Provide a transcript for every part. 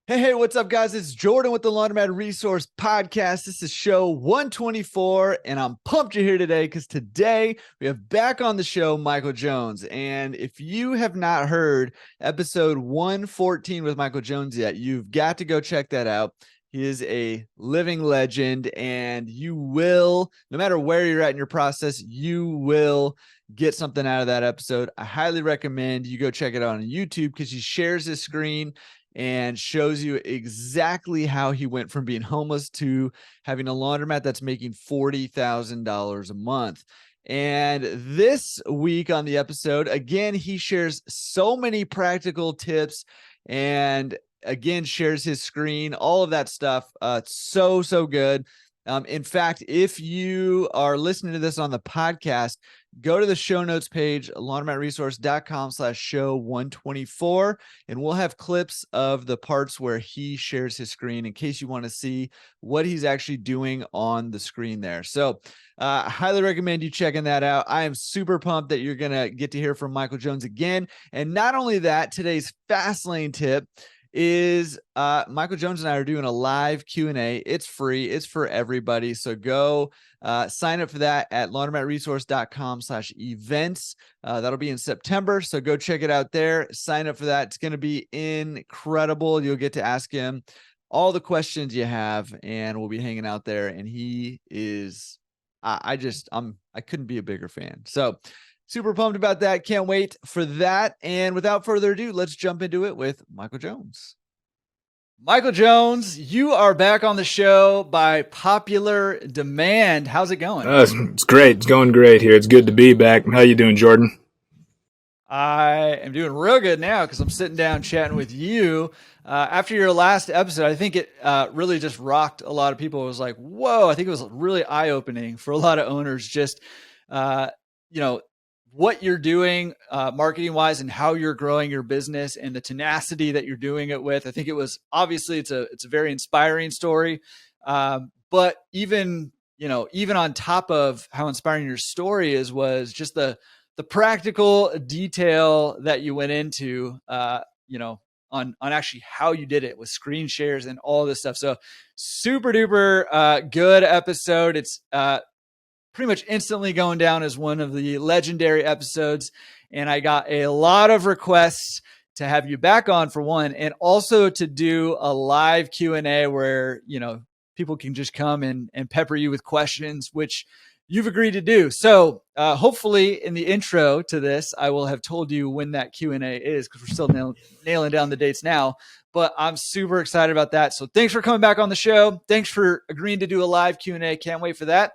Hey, what's up, guys? It's Jordan with the Laundromat Resource podcast. This is show 124, and I'm pumped you're here today because today we have back on the show Michael Jones. And if you have not heard episode 114 with Michael Jones yet, you've got to go check that out. He is a living legend, and you will, no matter where you're at in your process, you will get something out of that episode. I highly recommend you go check it out on YouTube because he shares his screen and shows you exactly how he went from being homeless to having a laundromat that's making $40,000 a month. And this week on the episode, again, he shares so many practical tips and again shares his screen, all of that stuff. So good. In fact, if you are listening to this on the podcast, go to the show notes page, laundromatresource.com/show 124, and we'll have clips of the parts where he shares his screen in case you want to see what he's actually doing on the screen there. So I highly recommend you checking that out. I am super pumped that you're going to get to hear from Michael Jones again. And not only that, today's fast lane tip is Michael Jones and I are doing a live Q&A. It's free. It's for everybody. So go sign up for that at laundromatresource.com/events. That'll be in September. So go check it out there. Sign up for that. It's going to be incredible. You'll get to ask him all the questions you have, and we'll be hanging out there. And he is, I couldn't be a bigger fan. So super pumped about that. Can't wait for that. And without further ado, let's jump into it with Michael Jones. Michael Jones, you are back on the show by popular demand. How's it going? It's great. It's going great here. It's good to be back. How you doing, Jordan? I am doing real good now because I'm sitting down chatting with you. After your last episode, I think it really just rocked a lot of people. It was like, whoa, I think it was really eye-opening for a lot of owners. Just, what you're doing marketing wise and how you're growing your business and the tenacity that you're doing it with. I think it was obviously it's a very inspiring story. But even on top of how inspiring your story is, was just the practical detail that you went into, on actually how you did it with screen shares and all this stuff. So super duper good episode. It's pretty much instantly going down as one of the legendary episodes. And I got a lot of requests to have you back on, for one, and also to do a live Q&A where, people can just come and pepper you with questions, which you've agreed to do. So hopefully in the intro to this, I will have told you when that Q&A is, because we're still nailing down the dates now. But I'm super excited about that. So thanks for coming back on the show. Thanks for agreeing to do a live Q&A. Can't wait for that.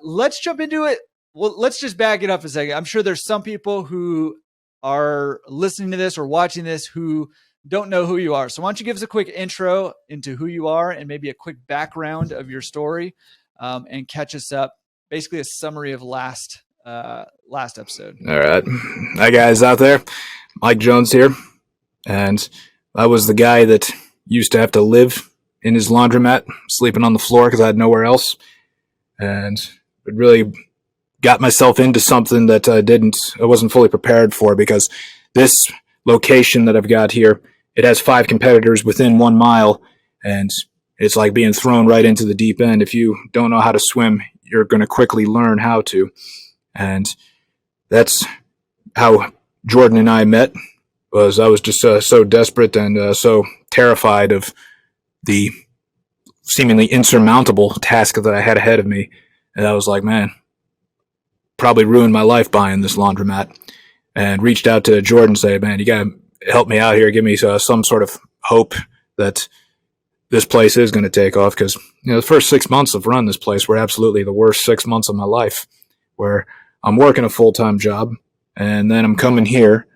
Let's jump into it. Well, let's just back it up a second. I'm sure there's some people who are listening to this or watching this who don't know who you are. So why don't you give us a quick intro into who you are and maybe a quick background of your story, and catch us up. Basically a summary of last episode. All right. Hi, guys out there. Mike Jones here. And I was the guy that used to have to live in his laundromat, sleeping on the floor because I had nowhere else. And it really got myself into something that I wasn't fully prepared for, because this location that I've got here, it has 5 competitors within 1 mile, and it's like being thrown right into the deep end. If you don't know how to swim, you're going to quickly learn how to. And that's how Jordan and I met. I was just so desperate and so terrified of the seemingly insurmountable task that I had ahead of me. And I was like, man, probably ruined my life buying this laundromat. And reached out to Jordan and said, man, you got to help me out here. Give me some sort of hope that this place is going to take off. Because, the first 6 months of running this place were absolutely the worst 6 months of my life, where I'm working a full-time job, and then I'm coming here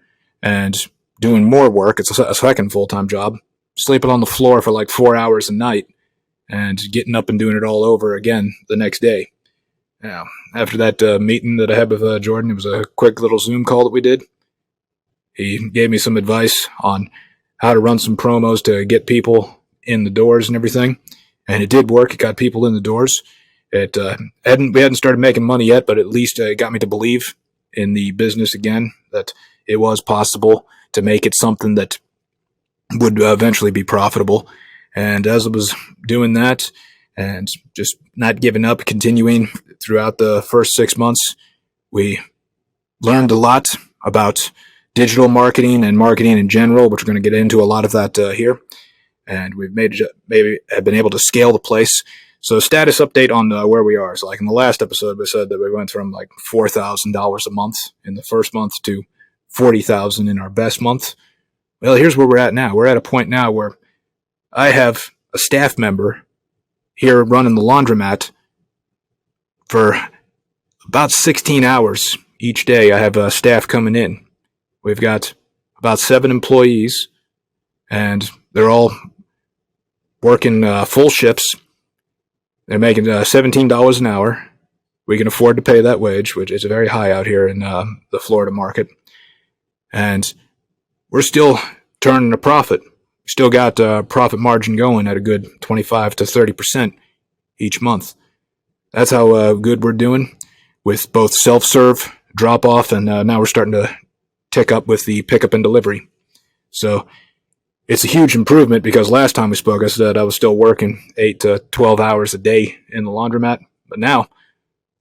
and doing more work. It's a second full-time job, sleeping on the floor for like 4 hours a night, and getting up and doing it all over again the next day. Now, after that meeting that I had with Jordan, it was a quick little Zoom call that we did. He gave me some advice on how to run some promos to get people in the doors and everything. And it did work. It got people in the doors. We hadn't started making money yet, but at least it got me to believe in the business again, that it was possible to make it something that would eventually be profitable. And as I was doing that and just not giving up, continuing throughout the first 6 months, we learned a lot about digital marketing and marketing in general, which we're going to get into a lot of that here. And we've maybe have been able to scale the place. So status update on where we are. So like in the last episode, we said that we went from like $4,000 a month in the first month to $40,000 in our best month. Well, here's where we're at now. We're at a point now where I have a staff member here running the laundromat for about 16 hours each day. I have staff coming in. We've got about 7 employees, and they're all working full shifts. They're making $17 an hour. We can afford to pay that wage, which is very high out here in the Florida market. And we're still turning a profit. Still got profit margin going at a good 25 to 30% each month. That's how good we're doing with both self-serve, drop-off, and now we're starting to tick up with the pickup and delivery. So it's a huge improvement because last time we spoke, I said I was still working 8 to 12 hours a day in the laundromat. But now, I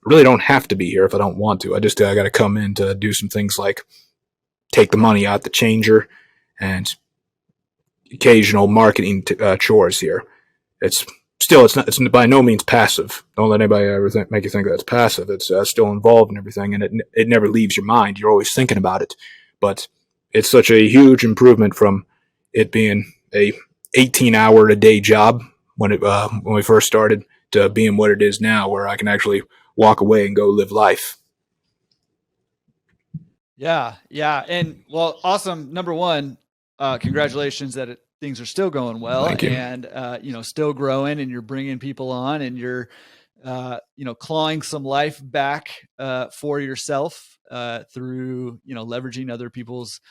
really don't have to be here if I don't want to. I got to come in to do some things like take the money out the changer and occasional marketing chores here. It's by no means passive. Don't let anybody ever make you think that it's passive. It's still involved in everything, and it never leaves your mind. You're always thinking about it. But it's such a huge improvement from it being a 18-hour a day job when we first started to being what it is now, where I can actually walk away and go live life. Yeah. And well, awesome. Number one, congratulations that things are still going well. Thank you. And, still growing, and you're bringing people on, and you're, clawing some life back for yourself through, leveraging other people's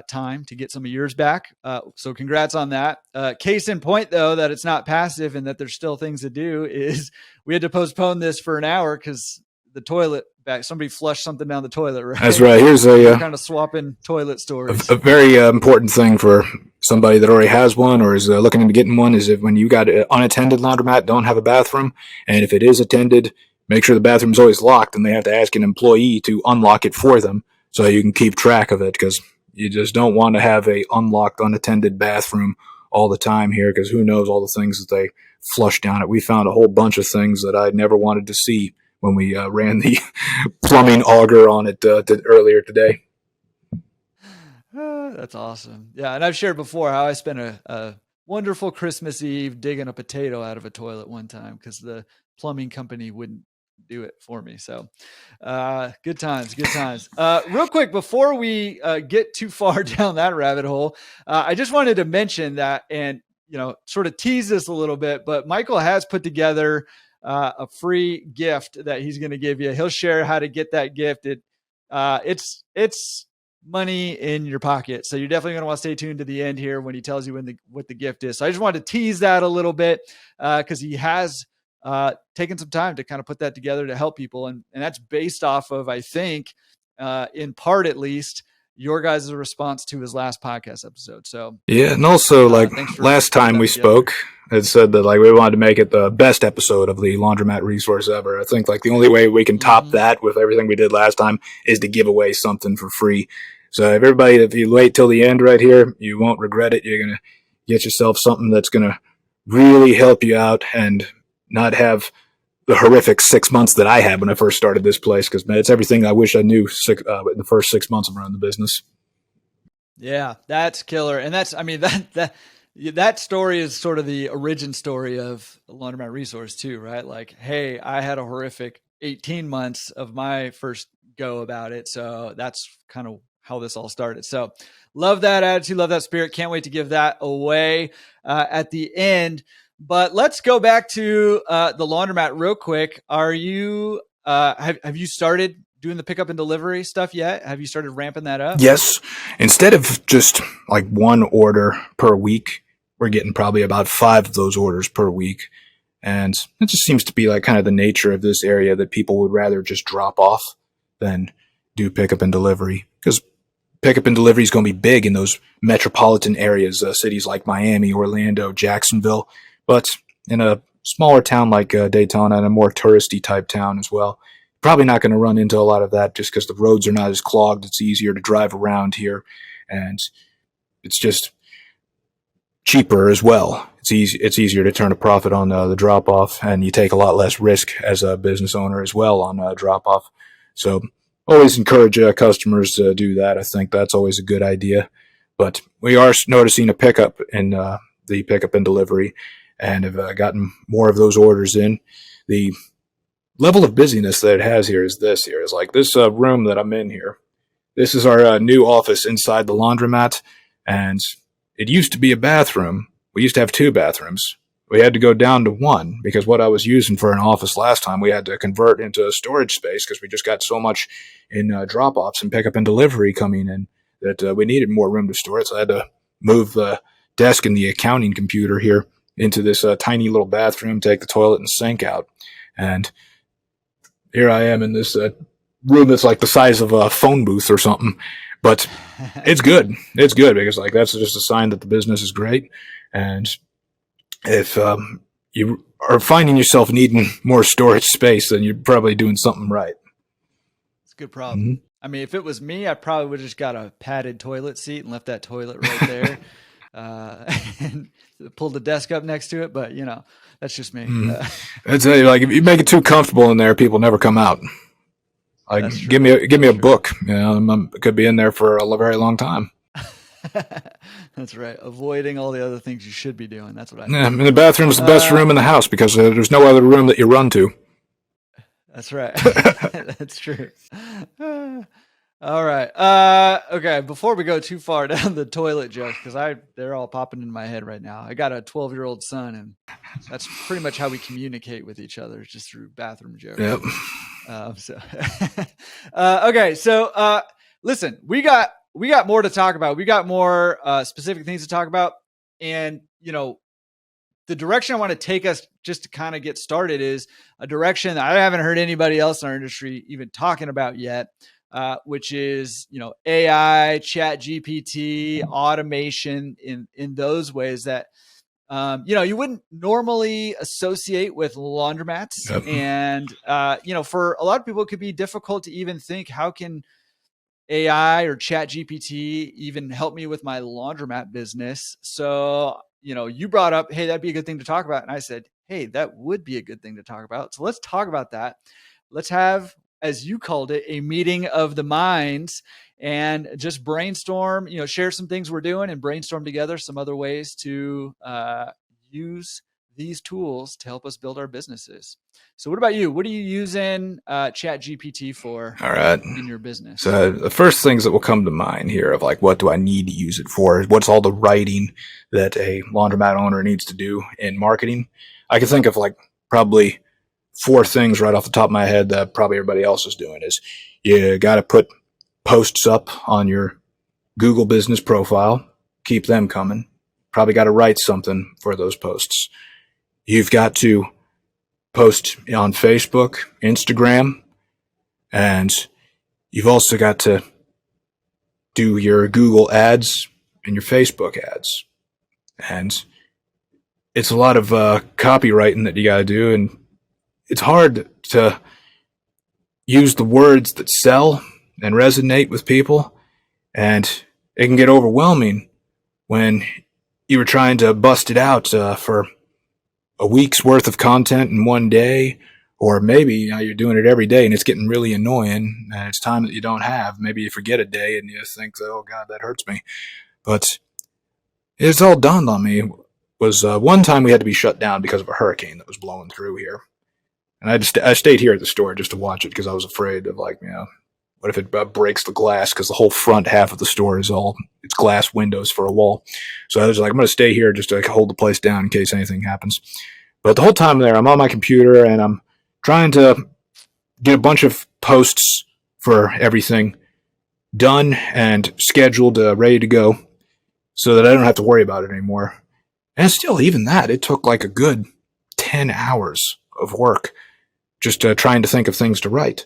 time to get some of yours back. So congrats on that. Case in point, though, that it's not passive and that there's still things to do is we had to postpone this for an hour because the toilet back, somebody flushed something down the toilet, right? That's right. Here's kind of swapping toilet stories. A very important thing for somebody that already has one or is looking into getting one is if when you got an unattended laundromat, don't have a bathroom, and if it is attended, make sure the bathroom is always locked, and they have to ask an employee to unlock it for them so you can keep track of it, because you just don't want to have a unlocked, unattended bathroom all the time here, because who knows all the things that they flush down it. We found a whole bunch of things that I never wanted to see when we ran the plumbing auger on it earlier today. That's awesome. Yeah, and I've shared before how I spent a wonderful Christmas Eve digging a potato out of a toilet one time because the plumbing company wouldn't do it for me. So good times. Real quick, before we get too far down that rabbit hole, I just wanted to mention that and, sort of tease this a little bit, but Michael has put together a free gift that he's going to give you. He'll share how to get that gift. It's money in your pocket. So you're definitely going to want to stay tuned to the end here when he tells you what the gift is. So I just wanted to tease that a little bit because he has taken some time to kind of put that together to help people. And that's based off of, I think, in part at least, your guys' response to his last podcast episode. So yeah, and also last time we spoke, it said that we wanted to make it the best episode of the Laundromat Resource ever. I think the only way we can top that with everything we did last time is to give away something for free. So if you wait till the end right here, you won't regret it. You're gonna get yourself something that's gonna really help you out and not have the horrific 6 months that I had when I first started this place, because it's everything I wish I knew in the first 6 months of running the business. Yeah, that's killer. And that story is sort of the origin story of Laundromat Resource too, right? Like, hey, I had a horrific 18 months of my first go about it. So that's kind of how this all started. So love that attitude, love that spirit. Can't wait to give that away at the end. But let's go back to the laundromat real quick. Are you have you started doing the pickup and delivery stuff yet? Have you started ramping that up? Yes. Instead of just one order per week, we're getting probably about 5 of those orders per week. And it just seems to be kind of the nature of this area that people would rather just drop off than do pickup and delivery. Because pickup and delivery is going to be big in those metropolitan areas, cities like Miami, Orlando, Jacksonville, but in a smaller town like Daytona and a more touristy type town as well. Probably not going to run into a lot of that just because the roads are not as clogged. It's easier to drive around here, and it's just cheaper as well. It's easier to turn a profit on the drop off, and you take a lot less risk as a business owner as well on drop off. So always encourage customers to do that. I think that's always a good idea. But we are noticing a pickup in the pickup and delivery, and have gotten more of those orders in. The level of busyness that it has here is this here. Is like this room that I'm in here. This is our new office inside the laundromat, and it used to be a bathroom. We used to have 2 bathrooms. We had to go down to 1 because what I was using for an office last time, we had to convert into a storage space because we just got so much in drop-offs and pickup and delivery coming in that we needed more room to store it. So I had to move the desk and the accounting computer here into this tiny little bathroom, take the toilet and sink out. And here I am in this room that's like the size of a phone booth or something. But it's good. It's good because like that's just a sign that the business is great. And if you are finding yourself needing more storage space, then you're probably doing something right. It's a good problem. Mm-hmm. I mean, if it was me, I probably would have just got a padded toilet seat and left that toilet right there. And pulled the desk up next to it, but you know, that's just me. I'd say, like, if you make it too comfortable in there, people never come out. Like, give me a book. You know, I could be in there for a very long time. That's right. Avoiding all the other things you should be doing. That's what I. Yeah, and the bathroom's the best room in the house because there's no other room that you run to. That's right. That's true. All right. Okay. Before we go too far down the toilet jokes, because they're all popping in my head right now. I got a 12-year-old son, and that's pretty much how we communicate with each other, just through bathroom jokes. Yep. Okay. So, listen, we got more to talk about. We got more specific things to talk about, and you know, the direction I want to take us just to kind of get started is a direction that I haven't heard anybody else in our industry even talking about yet. Which is, you know, AI, chat GPT, automation in those ways that, you know, you wouldn't normally associate with laundromats. Yep. And, you know, for a lot of people, it could be difficult to even think, how can AI or chat GPT even help me with my laundromat business? So, you know, you brought up, hey, that'd be a good thing to talk about. And I said, hey, that would be a good thing to talk about. So let's talk about that. Let's have, as you called it, a meeting of the minds and just brainstorm, you know, share some things we're doing and brainstorm together some other ways to use these tools to help us build our businesses. So what about you? What are you using Chat GPT for? All right. In your business? So the first things that will come to mind here of like, what do I need to use it for? What's all the writing that a laundromat owner needs to do in marketing? I can think of like probably 4 things right off the top of my head that probably everybody else is doing. Is you got to put posts up on your Google business profile, keep them coming. Probably got to write something for those posts. You've got to post on Facebook, Instagram, and you've also got to do your Google ads and your Facebook ads. And it's a lot of copywriting that you got to do, and it's hard to use the words that sell and resonate with people, and it can get overwhelming when you were trying to bust it out for a week's worth of content in one day, or maybe you're doing it every day and it's getting really annoying and it's time that you don't have. Maybe you forget a day and you think, oh God, that hurts me. But it's all dawned on me was one time we had to be shut down because of a hurricane that was blowing through here. And I stayed here at the store just to watch it because I was afraid of, like, you know, what if it breaks the glass? Because the whole front half of the store is it's glass windows for a wall. So I was like, I'm going to stay here just to hold the place down in case anything happens. But the whole time there, I'm on my computer and I'm trying to get a bunch of posts for everything done and scheduled, ready to go, so that I don't have to worry about it anymore. And still, even that, it took like a good 10 hours of work just trying to think of things to write.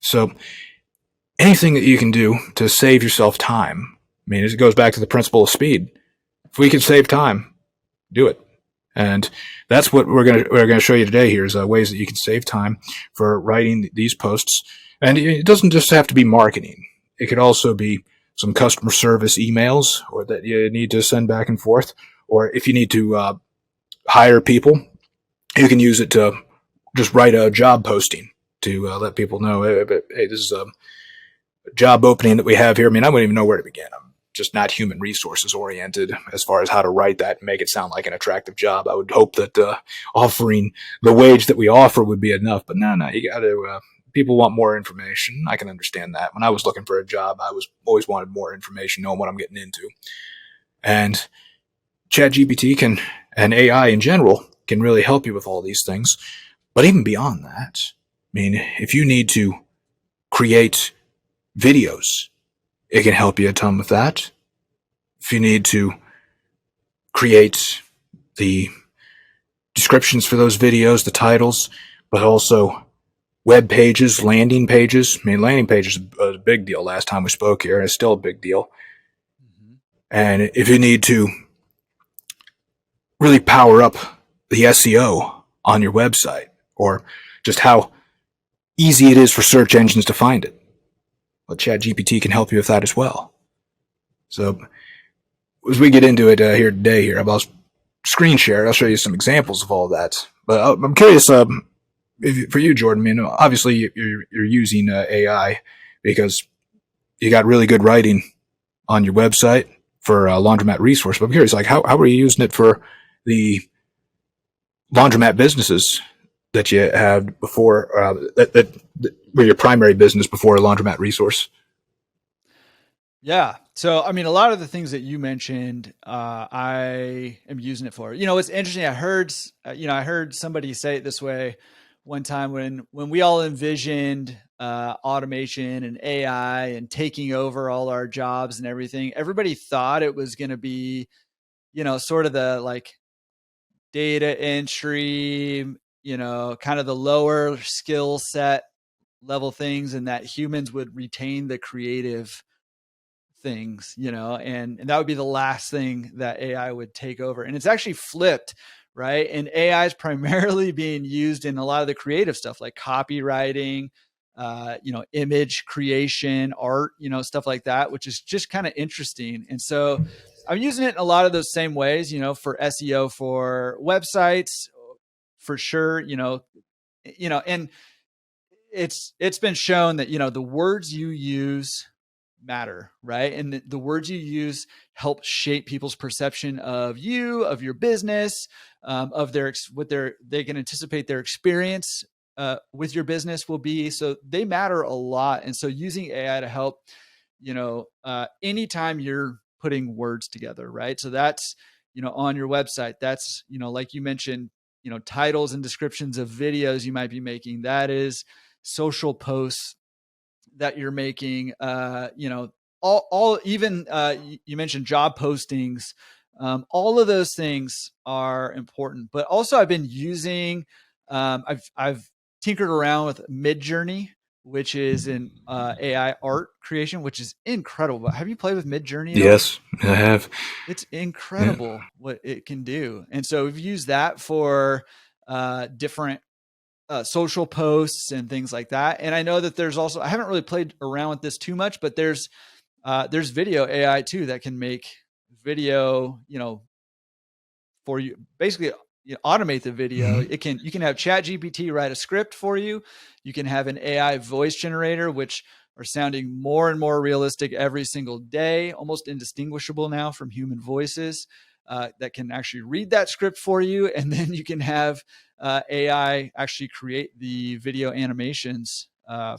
So anything that you can do to save yourself time. I mean, it goes back to the principle of speed. If we can save time, do it. And that's what we're gonna show you today. Here is ways that you can save time for writing these posts. And it doesn't just have to be marketing. It could also be some customer service emails, or that you need to send back and forth. Or if you need to hire people, you can use it to just write a job posting to let people know, hey, this is a job opening that we have here. I mean, I wouldn't even know where to begin. I'm just not human resources oriented as far as how to write that and make it sound like an attractive job. I would hope that offering the wage that we offer would be enough, but no, you got to. People want more information. I can understand that. When I was looking for a job, I was always wanted more information, knowing what I'm getting into. And ChatGPT and AI in general can really help you with all these things. But even beyond that, I mean, if you need to create videos, it can help you a ton with that. If you need to create the descriptions for those videos, the titles, but also web pages, landing pages. I mean, landing pages was a big deal last time we spoke here, and it's still a big deal. Mm-hmm. And if you need to really power up the SEO on your website, or just how easy it is for search engines to find it, well, ChatGPT can help you with that as well. So as we get into it here today, about screen share, I'll show you some examples of all of that. But I'm curious, for you, Jordan, I mean, obviously you're using AI because you got really good writing on your website for Laundromat Resource. But I'm curious, like, how are you using it for the laundromat businesses that you had before, that were your primary business before Laundromat Resource? Yeah. So, I mean, a lot of the things that you mentioned, I am using it for. It's interesting. I heard somebody say it this way one time when we all envisioned automation and AI and taking over all our jobs and everything. Everybody thought it was going to be, sort of the like data entry, kind of the lower skill set level things, and that humans would retain the creative things, and that would be the last thing that AI would take over. And it's actually flipped, right? And AI is primarily being used in a lot of the creative stuff like copywriting, image creation, art, stuff like that, which is just kind of interesting. And so I'm using it in a lot of those same ways, for SEO, for websites, for sure, and it's been shown that, the words you use matter, right? And the words you use help shape people's perception of you, of your business, of they can anticipate their experience with your business will be. So they matter a lot. And so using AI to help, anytime you're putting words together, right? So that's, on your website, that's, like you mentioned, titles and descriptions of videos you might be making. That is social posts that you're making, all even you mentioned job postings. All of those things are important, but also I've been using, I've tinkered around with Midjourney, which is an AI art creation, which is incredible. Have you played with Midjourney? Yes, I have. It's incredible what it can do. And so we've used that for different social posts and things like that. And I know that there's also, I haven't really played around with this too much, but there's video AI too that can make video, for you, basically automate the video. Mm-hmm. You can have ChatGPT write a script for you. You can have an AI voice generator, which are sounding more and more realistic every single day, almost indistinguishable now from human voices, that can actually read that script for you. And then you can have AI actually create the video animations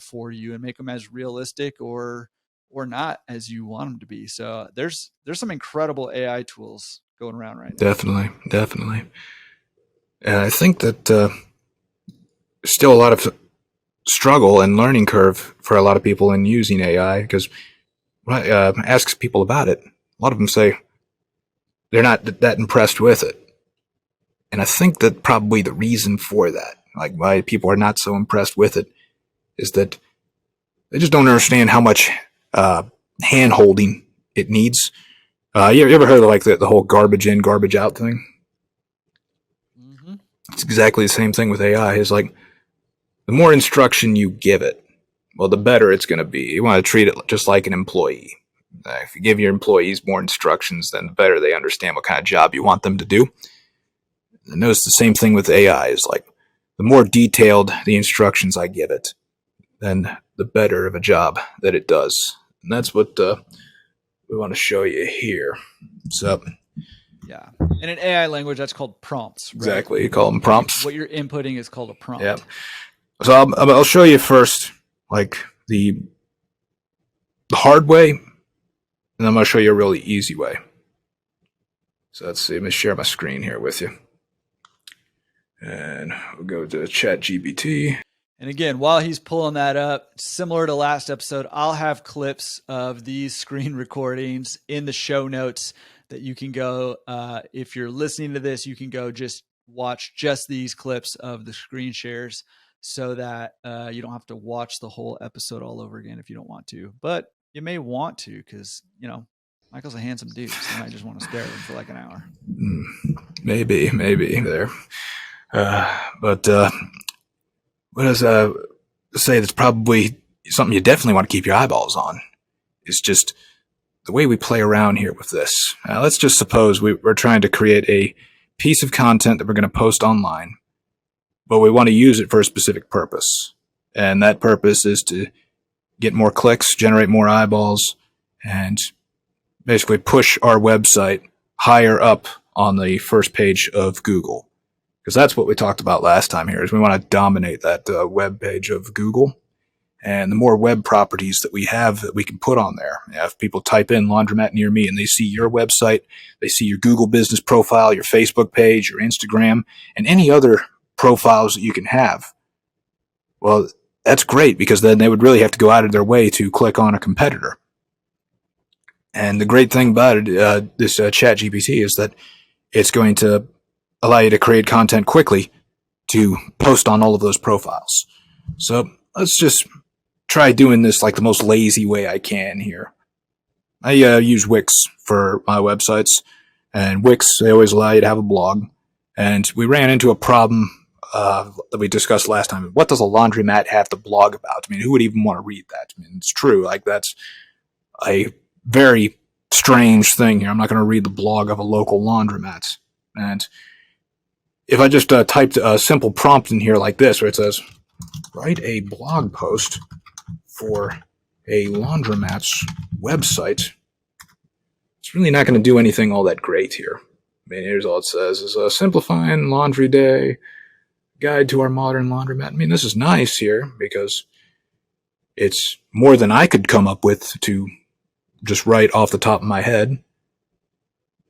for you and make them as realistic or not as you want them to be. So there's some incredible AI tools going around right now. Definitely. And I think that still a lot of struggle and learning curve for a lot of people in using AI, because when I ask people about it, a lot of them say they're not that impressed with it. And I think that probably the reason for that, like why people are not so impressed with it, is that they just don't understand how much hand holding it needs. You ever heard of like the whole garbage in, garbage out thing? Mm-hmm. It's exactly the same thing with AI. It's like the more instruction you give it, well, the better it's going to be. You want to treat it just like an employee. If you give your employees more instructions, then the better they understand what kind of job you want them to do. And notice the same thing with AI is like the more detailed the instructions I give it, then the better of a job that it does. And that's what we want to show you here. So, Yeah. In an AI language, that's called prompts. Right? Exactly. You call them prompts. What you're inputting is called a prompt. Yeah. So I'll show you first, like the hard way, and then I'm going to show you a really easy way. So let's see. Let me share my screen here with you. And we'll go to ChatGPT. And again, while he's pulling that up, similar to last episode, I'll have clips of these screen recordings in the show notes that you can go, if you're listening to this, you can go just watch just these clips of the screen shares so that you don't have to watch the whole episode all over again if you don't want to. But you may want to because, you know, Michael's a handsome dude. So you might just want to stare at him for like an hour. Maybe there. But what does say that's probably something you definitely want to keep your eyeballs on is just the way we play around here with this. Let's just suppose we're trying to create a piece of content that we're going to post online, but we want to use it for a specific purpose. And that purpose is to get more clicks, generate more eyeballs, and basically push our website higher up on the first page of Google. Because that's what we talked about last time here, is we want to dominate that web page of Google. And the more web properties that we have that we can put on there, if people type in laundromat near me and they see your website, they see your Google business profile, your Facebook page, your Instagram, and any other profiles that you can have, well, that's great because then they would really have to go out of their way to click on a competitor. And the great thing about it, this ChatGPT, is that it's going to allow you to create content quickly to post on all of those profiles. So let's just try doing this like the most lazy way I can here. I use Wix for my websites, and Wix, they always allow you to have a blog. And we ran into a problem that we discussed last time. What does a laundromat have to blog about? I mean, who would even want to read that? I mean, it's true. Like, that's a very strange thing here. I'm not going to read the blog of a local laundromat. And if I just typed a simple prompt in here like this, where it says, write a blog post for a laundromat's website, it's really not going to do anything all that great here. I mean, here's all it says is a simplifying laundry day, guide to our modern laundromat. I mean, this is nice here because it's more than I could come up with to just write off the top of my head.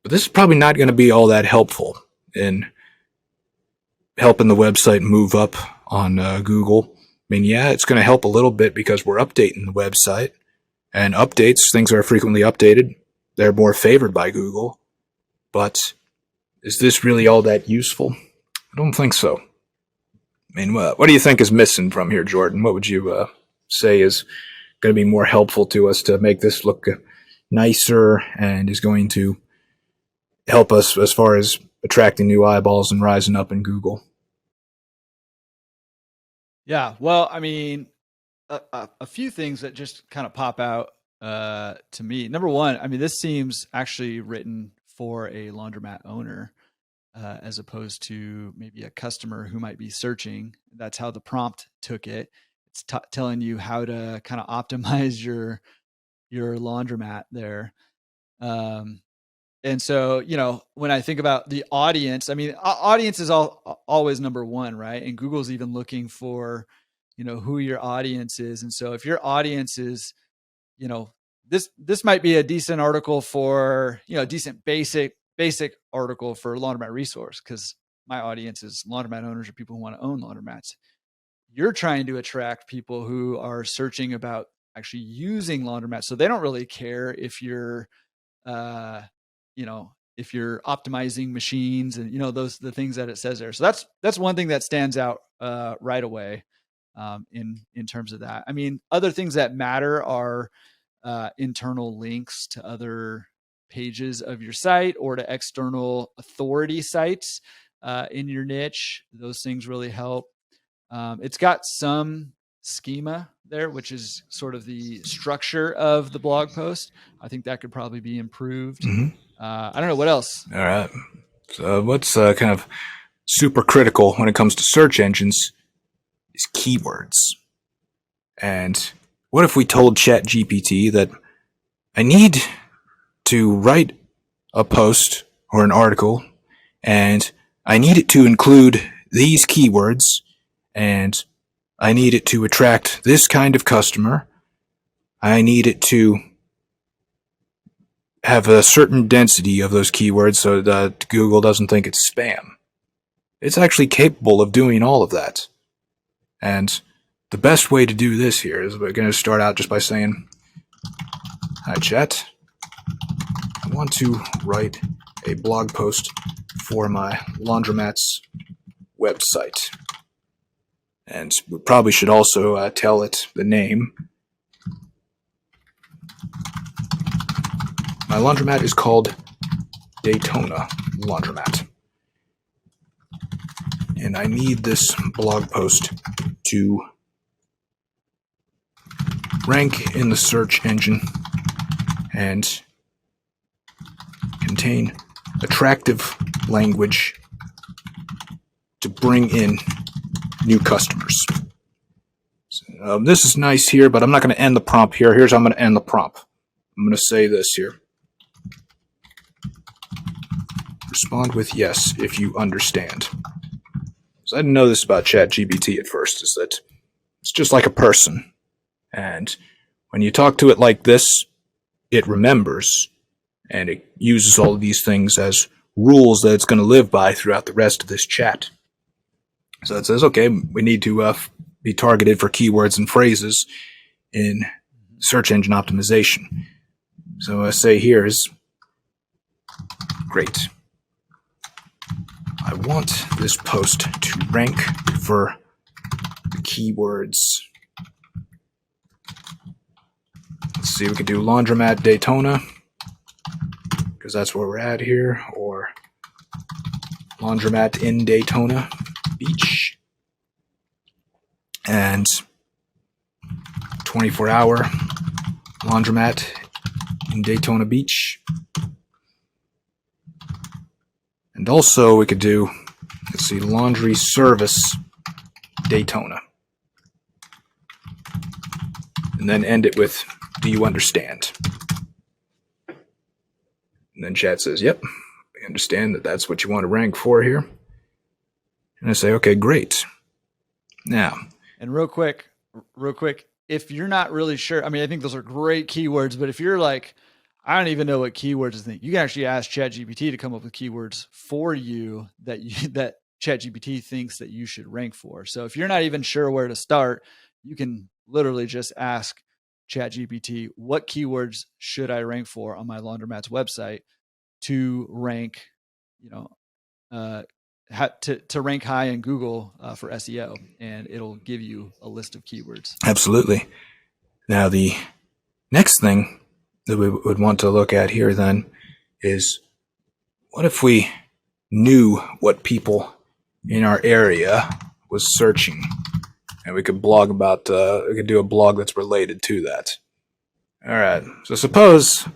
But this is probably not going to be all that helpful in helping the website move up on Google. I mean, yeah, it's going to help a little bit because we're updating the website, and updates, things are frequently updated. They're more favored by Google. But is this really all that useful? I don't think so. I mean, what do you think is missing from here, Jordan? What would you say is going to be more helpful to us to make this look nicer and is going to help us as far as attracting new eyeballs and rising up in Google? Yeah, well, I mean, a few things that just kind of pop out to me. Number one, I mean, this seems actually written for a laundromat owner as opposed to maybe a customer who might be searching. That's how the prompt took it. It's telling you how to kind of optimize your laundromat there. And so, you know, when I think about the audience, I mean, audience is always number one, right? And Google's even looking for, you know, who your audience is. And so if your audience is, you know, this might be a decent article for, you know, decent basic article for Laundromat Resource, because my audience is laundromat owners or people who want to own laundromats. You're trying to attract people who are searching about actually using laundromats. So they don't really care if you're, you know, if you're optimizing machines and, you know, the things that it says there. So that's one thing that stands out right away. in terms of that. I mean, other things that matter are internal links to other pages of your site or to external authority sites in your niche. Those things really help. It's got some schema there, which is sort of the structure of the blog post. I think that could probably be improved. I don't know what else. All right. So what's kind of super critical when it comes to search engines is keywords. And what if we told ChatGPT that I need to write a post or an article and I need it to include these keywords and I need it to attract this kind of customer. I need it to have a certain density of those keywords so that Google doesn't think it's spam. It's actually capable of doing all of that. And the best way to do this here is we're going to start out just by saying, "Hi, chat. I want to write a blog post for my laundromat's website." And we probably should also tell it the name. My laundromat is called Daytona Laundromat. And I need this blog post to rank in the search engine and contain attractive language to bring in new customers. So, this is nice here, but I'm not going to end the prompt here. Here's how I'm going to end the prompt. I'm going to say this here. Respond with yes if you understand. So I didn't know this about ChatGPT at first, is that it's just like a person. And when you talk to it like this, it remembers and it uses all of these things as rules that it's going to live by throughout the rest of this chat. So it says, okay, we need to be targeted for keywords and phrases in search engine optimization. So I say here is, great. I want this post to rank for the keywords. Let's see, we could do Laundromat Daytona, because that's where we're at here, or Laundromat in Daytona Beach, and 24-hour Laundromat in Daytona Beach. And also we could do, let's see, Laundry Service Daytona. And then end it with, do you understand? And then chat says, yep, we understand that that's what you want to rank for here. And I say, okay, great. Now. And real quick, if you're not really sure, I mean, I think those are great keywords, but if you're like, I don't even know what keywords to think, you can actually ask ChatGPT to come up with keywords for you that ChatGPT thinks that you should rank for. So if you're not even sure where to start, you can literally just ask ChatGPT, what keywords should I rank for on my laundromat's website to rank, to rank high in Google for SEO, and it'll give you a list of keywords. Absolutely. Now, the next thing that we would want to look at here then is, what if we knew what people in our area was searching, and we could blog about, we could do a blog that's related to that. All right. So suppose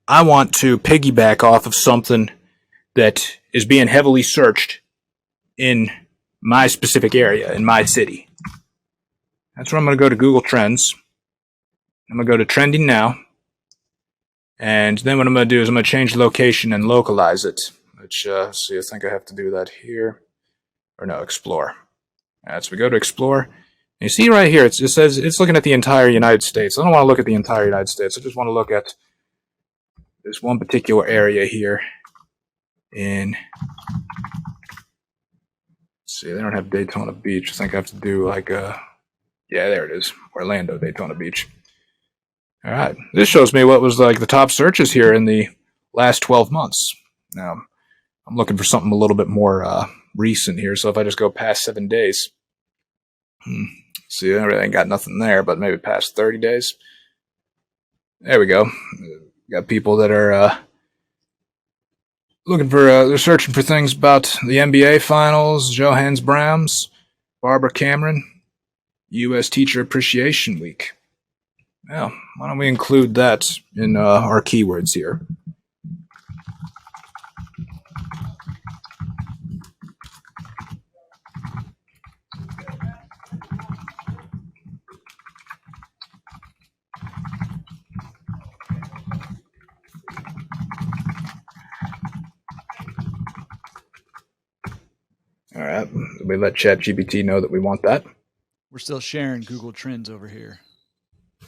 I want to piggyback off of something that is being heavily searched in my specific area, in my city. That's where I'm going to go to Google Trends. I'm going to go to Trending Now. And then what I'm going to do is I'm going to change the location and localize it. Which, see, I think I have to do that here. Or no, Explore. All right, so we go to Explore. And you see right here, it says it's looking at the entire United States. I don't want to look at the entire United States. I just want to look at this one particular area here. Let's see, they don't have Daytona Beach. I think I have to do like yeah, there it is. Orlando, Daytona Beach. All right. This shows me what was like the top searches here in the last 12 months. Now, I'm looking for something a little bit more recent here. So if I just go past 7 days, See, I really ain't got nothing there, but maybe past 30 days. There we go. Got people that are looking for, they're searching for things about the NBA Finals, Johannes Brahms, Barbara Cameron, U.S. Teacher Appreciation Week. Well, why don't we include that in our keywords here? All right, we let ChatGPT know that we want that. We're still sharing Google Trends over here.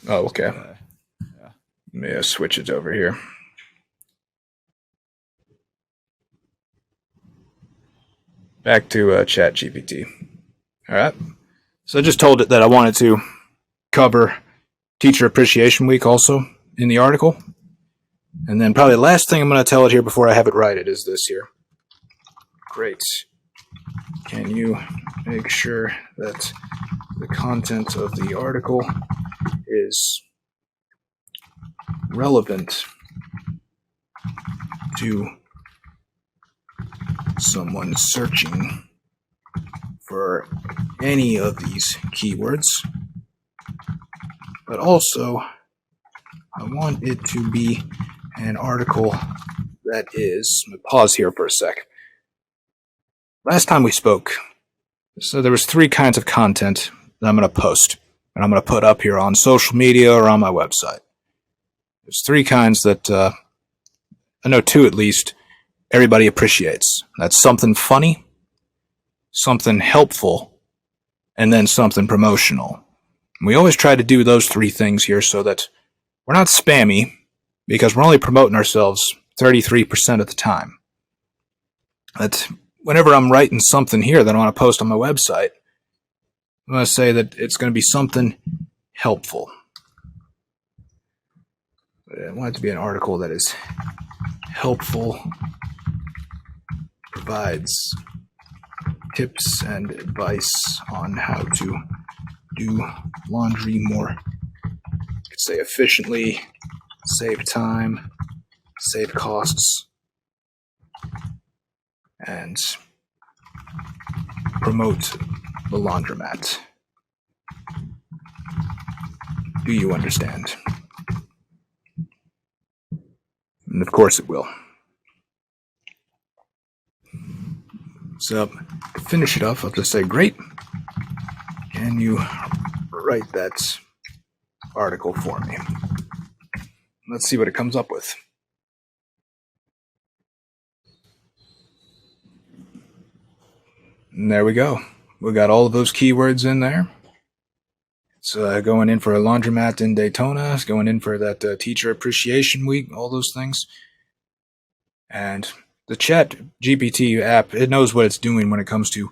Oh, okay. Yeah. Let me switch it over here. Back to ChatGPT. All right. So I just told it that I wanted to cover Teacher Appreciation Week also in the article. And then probably the last thing I'm going to tell it here before I have it write it is this here. Great. Can you make sure that the content of the article is relevant to someone searching for any of these keywords, but also I want it to be an article that is, let me pause here for a sec. Last time we spoke, so there was 3 kinds of content that I'm going to post, and I'm going to put up here on social media or on my website. There's 3 kinds that I know 2 at least everybody appreciates. That's something funny, something helpful, and then something promotional. And we always try to do those 3 things here so that we're not spammy, because we're only promoting ourselves 33% of the time. That whenever I'm writing something here that I want to post on my website, I'm going to say that it's going to be something helpful. I want it to be an article that is helpful, provides tips and advice on how to do laundry more, you could say efficiently, save time, save costs, and promote the laundromat. Do you understand? And of course it will. So, to finish it off, I'll just say, great. Can you write that article for me? Let's see what it comes up with. And there we go. We got all of those keywords in there. It's going in for a laundromat in Daytona. It's going in for that Teacher Appreciation Week, all those things. And the Chat GPT app, it knows what it's doing when it comes to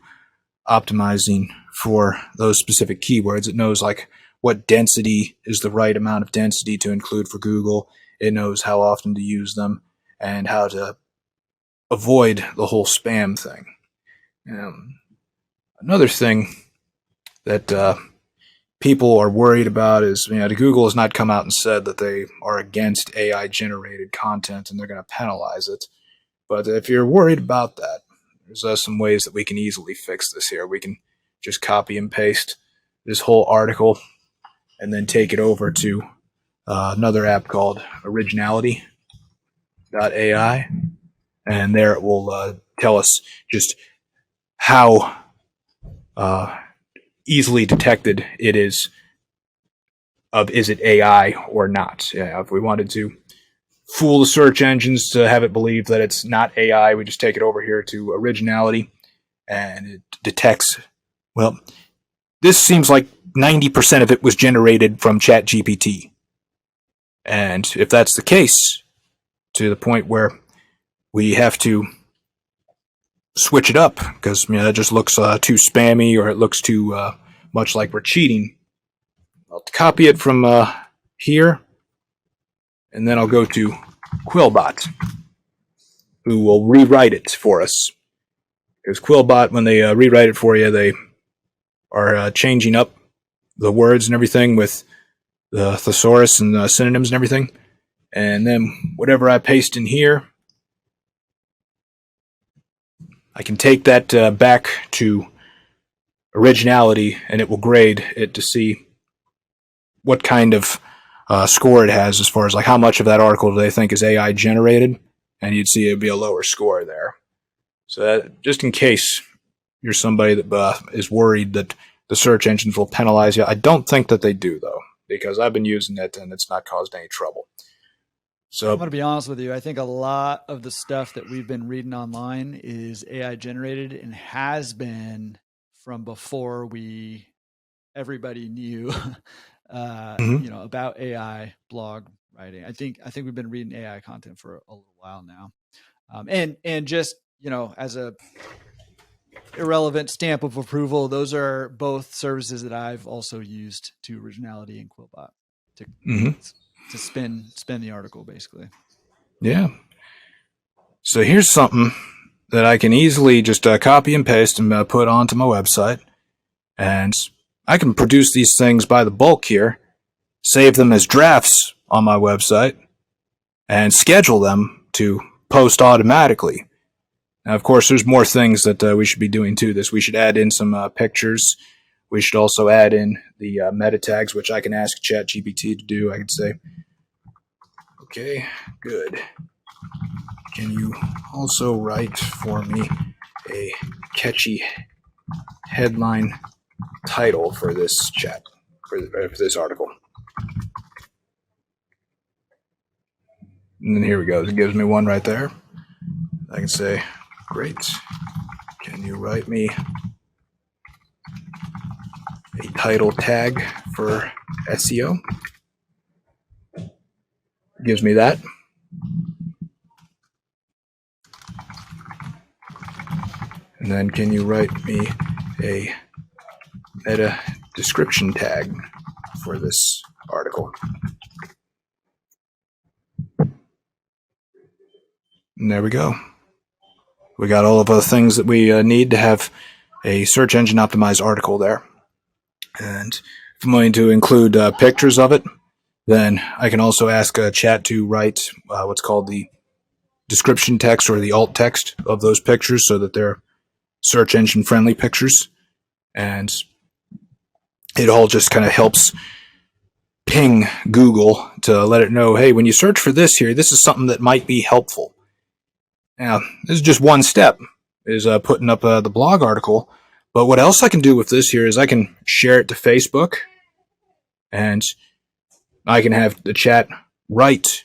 optimizing for those specific keywords. It knows like what density is the right amount of density to include for Google. It knows how often to use them and how to avoid the whole spam thing. Another thing that people are worried about is, Google has not come out and said that they are against AI generated content and they're going to penalize it. But if you're worried about that, there's some ways that we can easily fix this here. We can just copy and paste this whole article and then take it over to another app called originality.ai. And there it will tell us just how easily detected it is it AI or not. Yeah, if we wanted to fool the search engines to have it believe that it's not AI, we just take it over here to originality and it detects, well, this seems like 90% of it was generated from ChatGPT. And if that's the case, to the point where we have to switch it up because that just looks too spammy or it looks too much like we're cheating, I'll copy it from here, and then I'll go to Quillbot, who will rewrite it for us. Because Quillbot, when they rewrite it for you, they are changing up the words and everything with the thesaurus and the synonyms and everything. And then whatever I paste in here, I can take that back to originality, and it will grade it to see what kind of score it has as far as like how much of that article do they think is AI generated, and you'd see it'd be a lower score there. So that, just in case you're somebody that is worried that the search engines will penalize you, I don't think that they do though, because I've been using it and it's not caused any trouble. So I'm going to be honest with you. I think a lot of the stuff that we've been reading online is AI generated and has been from before everybody knew, about AI blog writing. I think we've been reading AI content for a little while now, and just as a irrelevant stamp of approval, those are both services that I've also used to Originality and Quillbot to spin the article basically. Yeah. So here's something that I can easily just copy and paste and put onto my website. And I can produce these things by the bulk here, save them as drafts on my website, and schedule them to post automatically. Now, of course, there's more things that we should be doing to this. We should add in some pictures. We should also add in the meta tags, which I can ask ChatGPT to do. I could say, okay, good. Can you also write for me a catchy headline title for this chat, for this article? And then here we go. It gives me one right there. I can say, great. Can you write me a title tag for SEO? It gives me that. And then can you write me a meta description tag for this article? And there we go. We got all of the things that we need to have a search engine optimized article there. And if I'm going to include pictures of it, then I can also ask a chat to write what's called the description text or the alt text of those pictures so that they're search engine friendly pictures. And it all just kind of helps ping Google to let it know, hey, when you search for this here, this is something that might be helpful. Now, this is just one step, is putting up the blog article. But what else I can do with this here is I can share it to Facebook, and I can have the chat write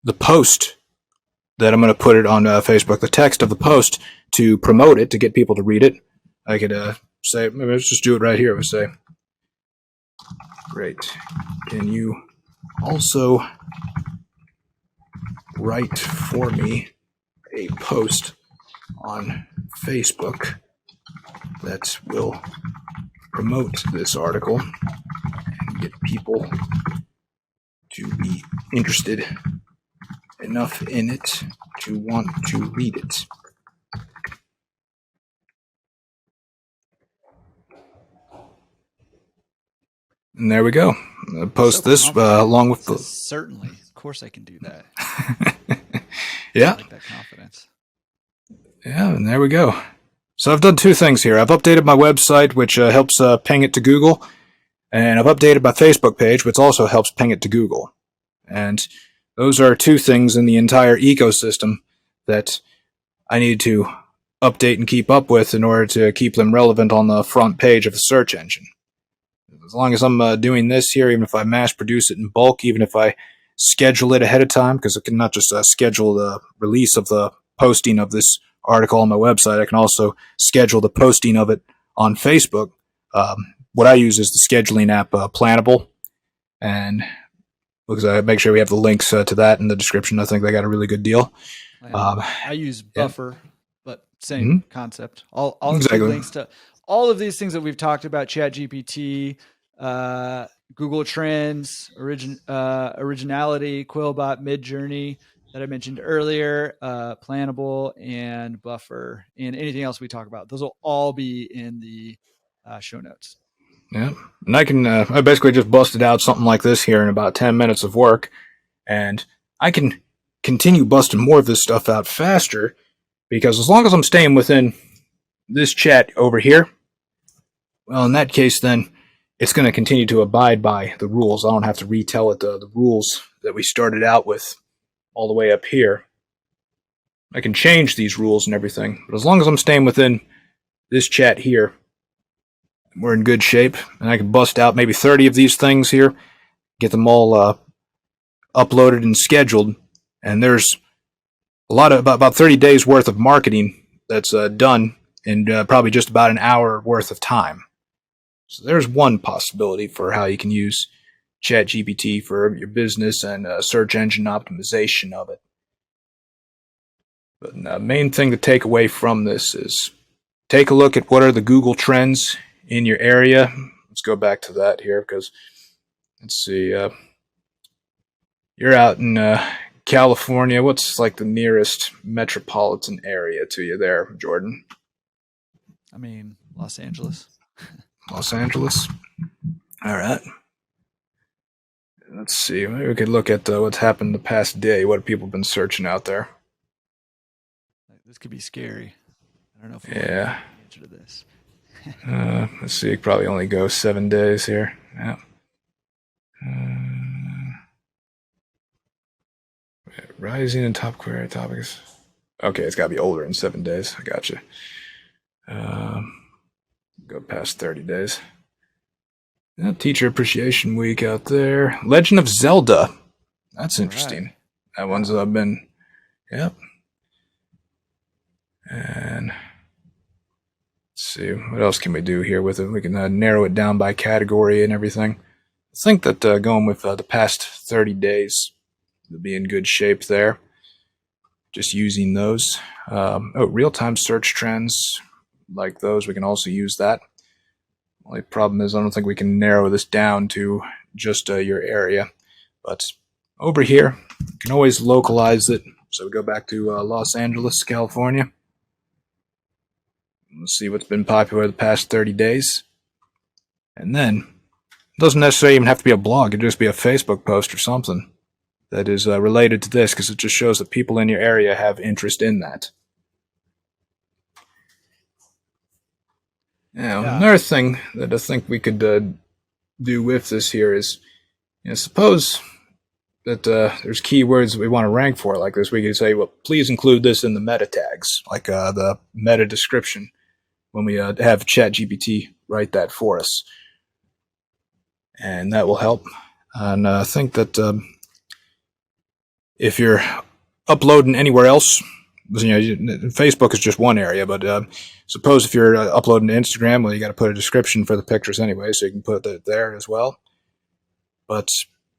the post that I'm going to put it on Facebook, the text of the post, to promote it, to get people to read it. I could say, maybe let's just do it right here. We'll say, great. Can you also write for me a post on Facebook that will promote this article and get people to be interested enough in it to want to read it? And there we go. Post so this along with the... Certainly. Of course I can do that. Yeah. I like that confidence. Yeah, and there we go. So I've done two things here. I've updated my website, which helps ping it to Google. And I've updated my Facebook page, which also helps ping it to Google. And those are two things in the entire ecosystem that I need to update and keep up with in order to keep them relevant on the front page of the search engine. As long as I'm doing this here, even if I mass produce it in bulk, even if I schedule it ahead of time, because I can not just schedule the release of the posting of this article on my website, I can also schedule the posting of it on Facebook. What I use is the scheduling app Plannable, and because I make sure we have the links to that in the description. I think they got a really good deal. I use Buffer, but same concept. I'll exactly. include links to all of these things that we've talked about: ChatGPT, Google Trends, Originality, Quillbot, Midjourney that I mentioned earlier, Plannable, and Buffer, and anything else we talk about. Those will all be in the show notes. Yeah. And I basically just busted out something like this here in about 10 minutes of work. And I can continue busting more of this stuff out faster because as long as I'm staying within this chat over here, well, in that case, then it's going to continue to abide by the rules. I don't have to retell it the rules that we started out with all the way up here. I can change these rules and everything, but as long as I'm staying within this chat here, we're in good shape. And I can bust out maybe 30 of these things here, get them all uploaded and scheduled. And there's a lot of about 30 days worth of marketing that's done in probably just about an hour worth of time. So there's one possibility for how you can use ChatGPT for your business and search engine optimization of it. But the main thing to take away from this is take a look at what are the Google trends in your area. Let's go back to that here because let's see. You're out in California. What's like the nearest metropolitan area to you there, Jordan? I mean, Los Angeles. Los Angeles. All right. Let's see. Maybe we could look at what's happened the past day. What have people been searching out there? This could be scary. I don't know if we Yeah. want the answer to this. Let's see. Probably only go 7 days here. Yeah. Rising in top query topics. Okay, it's got to be older than 7 days. I gotcha. Go past 30 days. Yeah, Teacher Appreciation Week out there. Legend of Zelda. That's interesting. Right. That one's been, yep. And let's see, what else can we do here with it? We can narrow it down by category and everything. I think that going with the past 30 days will be in good shape there. Just using those. Real-time search trends, like those, we can also use that. Only problem is I don't think we can narrow this down to just your area. But over here, you can always localize it. So we go back to Los Angeles, California. Let's see what's been popular the past 30 days. And then, it doesn't necessarily even have to be a blog. It could just be a Facebook post or something that is related to this, because it just shows that people in your area have interest in that. Now, another thing that I think we could do with this here is, suppose that there's keywords that we want to rank for like this. We could say, well, please include this in the meta tags, like the meta description, when we have ChatGPT write that for us. And that will help. And I think that if you're uploading anywhere else, Facebook is just one area, but suppose if you're uploading to Instagram, well, you got to put a description for the pictures anyway, so you can put that there as well. But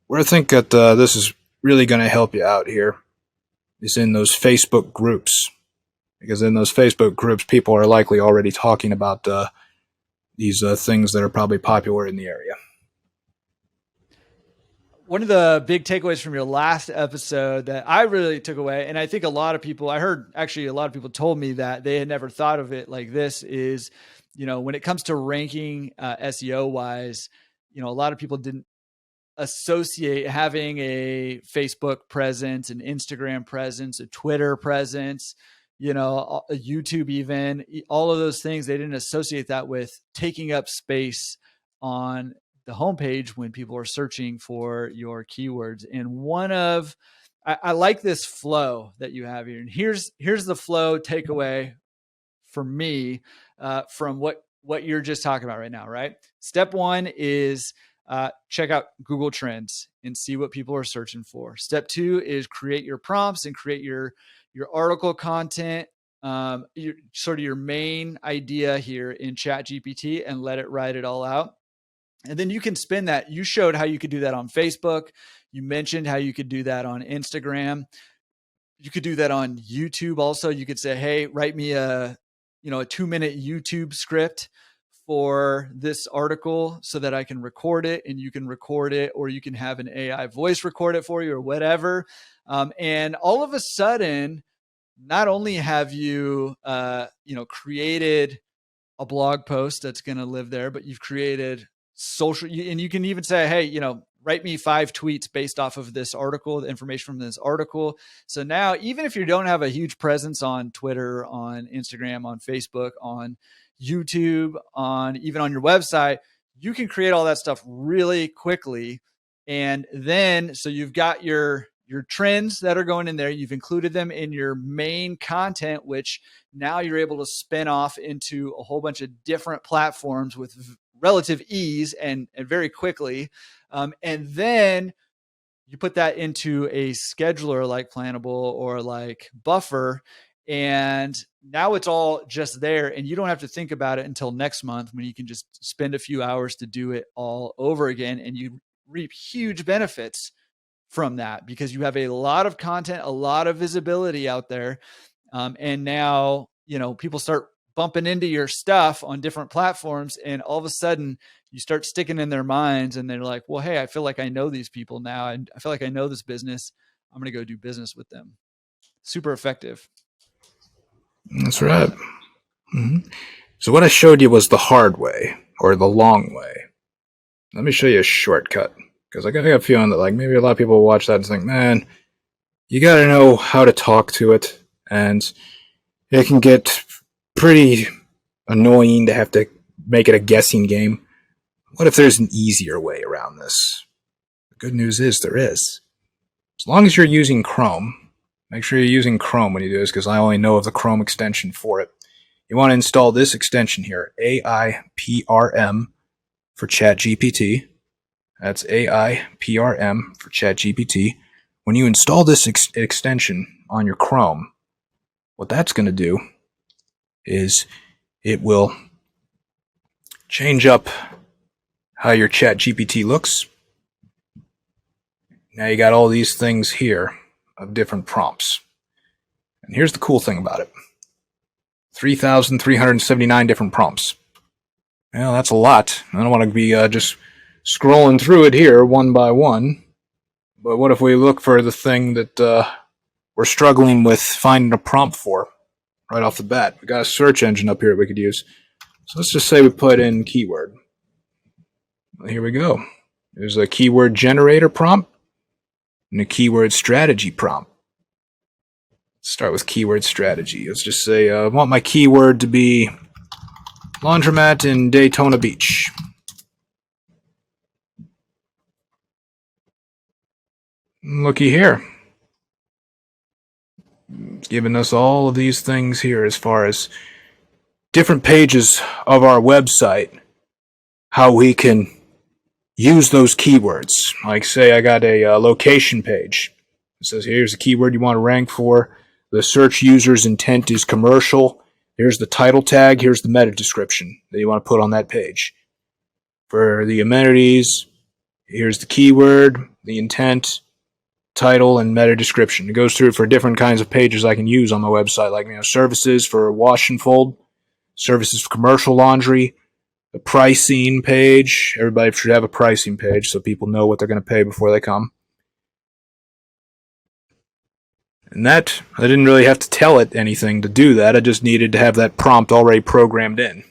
where I think that this is really going to help you out here is in those Facebook groups, because in those Facebook groups, people are likely already talking about these things that are probably popular in the area. One of the big takeaways from your last episode that I really took away, and I think a lot of people, I heard actually a lot of people told me that they had never thought of it like this, is, when it comes to ranking SEO wise, a lot of people didn't associate having a Facebook presence, an Instagram presence, a Twitter presence, a YouTube, even all of those things. They didn't associate that with taking up space on the homepage when people are searching for your keywords. And I like this flow that you have here. And here's the flow takeaway for me from what you're just talking about right now, right? Step one is check out Google Trends and see what people are searching for. Step two is create your prompts and create your article content, your main idea here in ChatGPT, and let it write it all out. And then you can spin that. You showed how you could do that on Facebook. You mentioned how you could do that on Instagram. You could do that on YouTube also. You could say, hey, write me a 2-minute YouTube script for this article so that I can record it, and you can record it, or you can have an AI voice record it for you, or whatever. And all of a sudden, not only have you, created a blog post that's going to live there, but you've created social, and you can even say, hey, write me 5 tweets based off of this article, the information from this article. So now, even if you don't have a huge presence on Twitter, on Instagram, on Facebook, on YouTube, even on your website, you can create all that stuff really quickly. And then, so you've got your trends that are going in there. You've included them in your main content, which now you're able to spin off into a whole bunch of different platforms with relative ease and very quickly. And then you put that into a scheduler like Plannable or like Buffer, and now it's all just there, and you don't have to think about it until next month when you can just spend a few hours to do it all over again, and you reap huge benefits from that because you have a lot of content, a lot of visibility out there. And now, people start bumping into your stuff on different platforms, and all of a sudden you start sticking in their minds, and they're like, well, hey, I feel like I know these people now, and I feel like I know this business. I'm going to go do business with them. Super effective. That's right. Mm-hmm. So what I showed you was the hard way or the long way. Let me show you a shortcut, because I got a feeling that like maybe a lot of people will watch that and think, man, you got to know how to talk to it, and it can get pretty annoying to have to make it a guessing game. What if there's an easier way around this? The good news is there is. As long as you're using Chrome, make sure you're using Chrome when you do this, because I only know of the Chrome extension for it. You want to install this extension here, AIPRM for ChatGPT. That's AIPRM for ChatGPT. When you install this extension on your Chrome, what that's going to do is it will change up how your ChatGPT looks. Now you got all these things here of different prompts. And here's the cool thing about it. 3,379 different prompts. Well, that's a lot. I don't want to be just scrolling through it here one by one. But what if we look for the thing that we're struggling with finding a prompt for right off the bat? We got a search engine up here that we could use. So let's just say we put in keyword. Well, here we go. There's a keyword generator prompt and a keyword strategy prompt. Let's start with keyword strategy. Let's just say I want my keyword to be laundromat in Daytona Beach. Looky here. It's giving us all of these things here as far as different pages of our website, how we can use those keywords. Like say I got a location page. It says here's the keyword you want to rank for. The search user's intent is commercial. Here's the title tag. Here's the meta description that you want to put on that page. For the amenities, here's the keyword, the intent, title, and meta description. It goes through for different kinds of pages I can use on my website, like services for wash and fold, services for commercial laundry, the pricing page. Everybody should have a pricing page so people know what they're going to pay before they come. And that, I didn't really have to tell it anything to do that. I just needed to have that prompt already programmed in.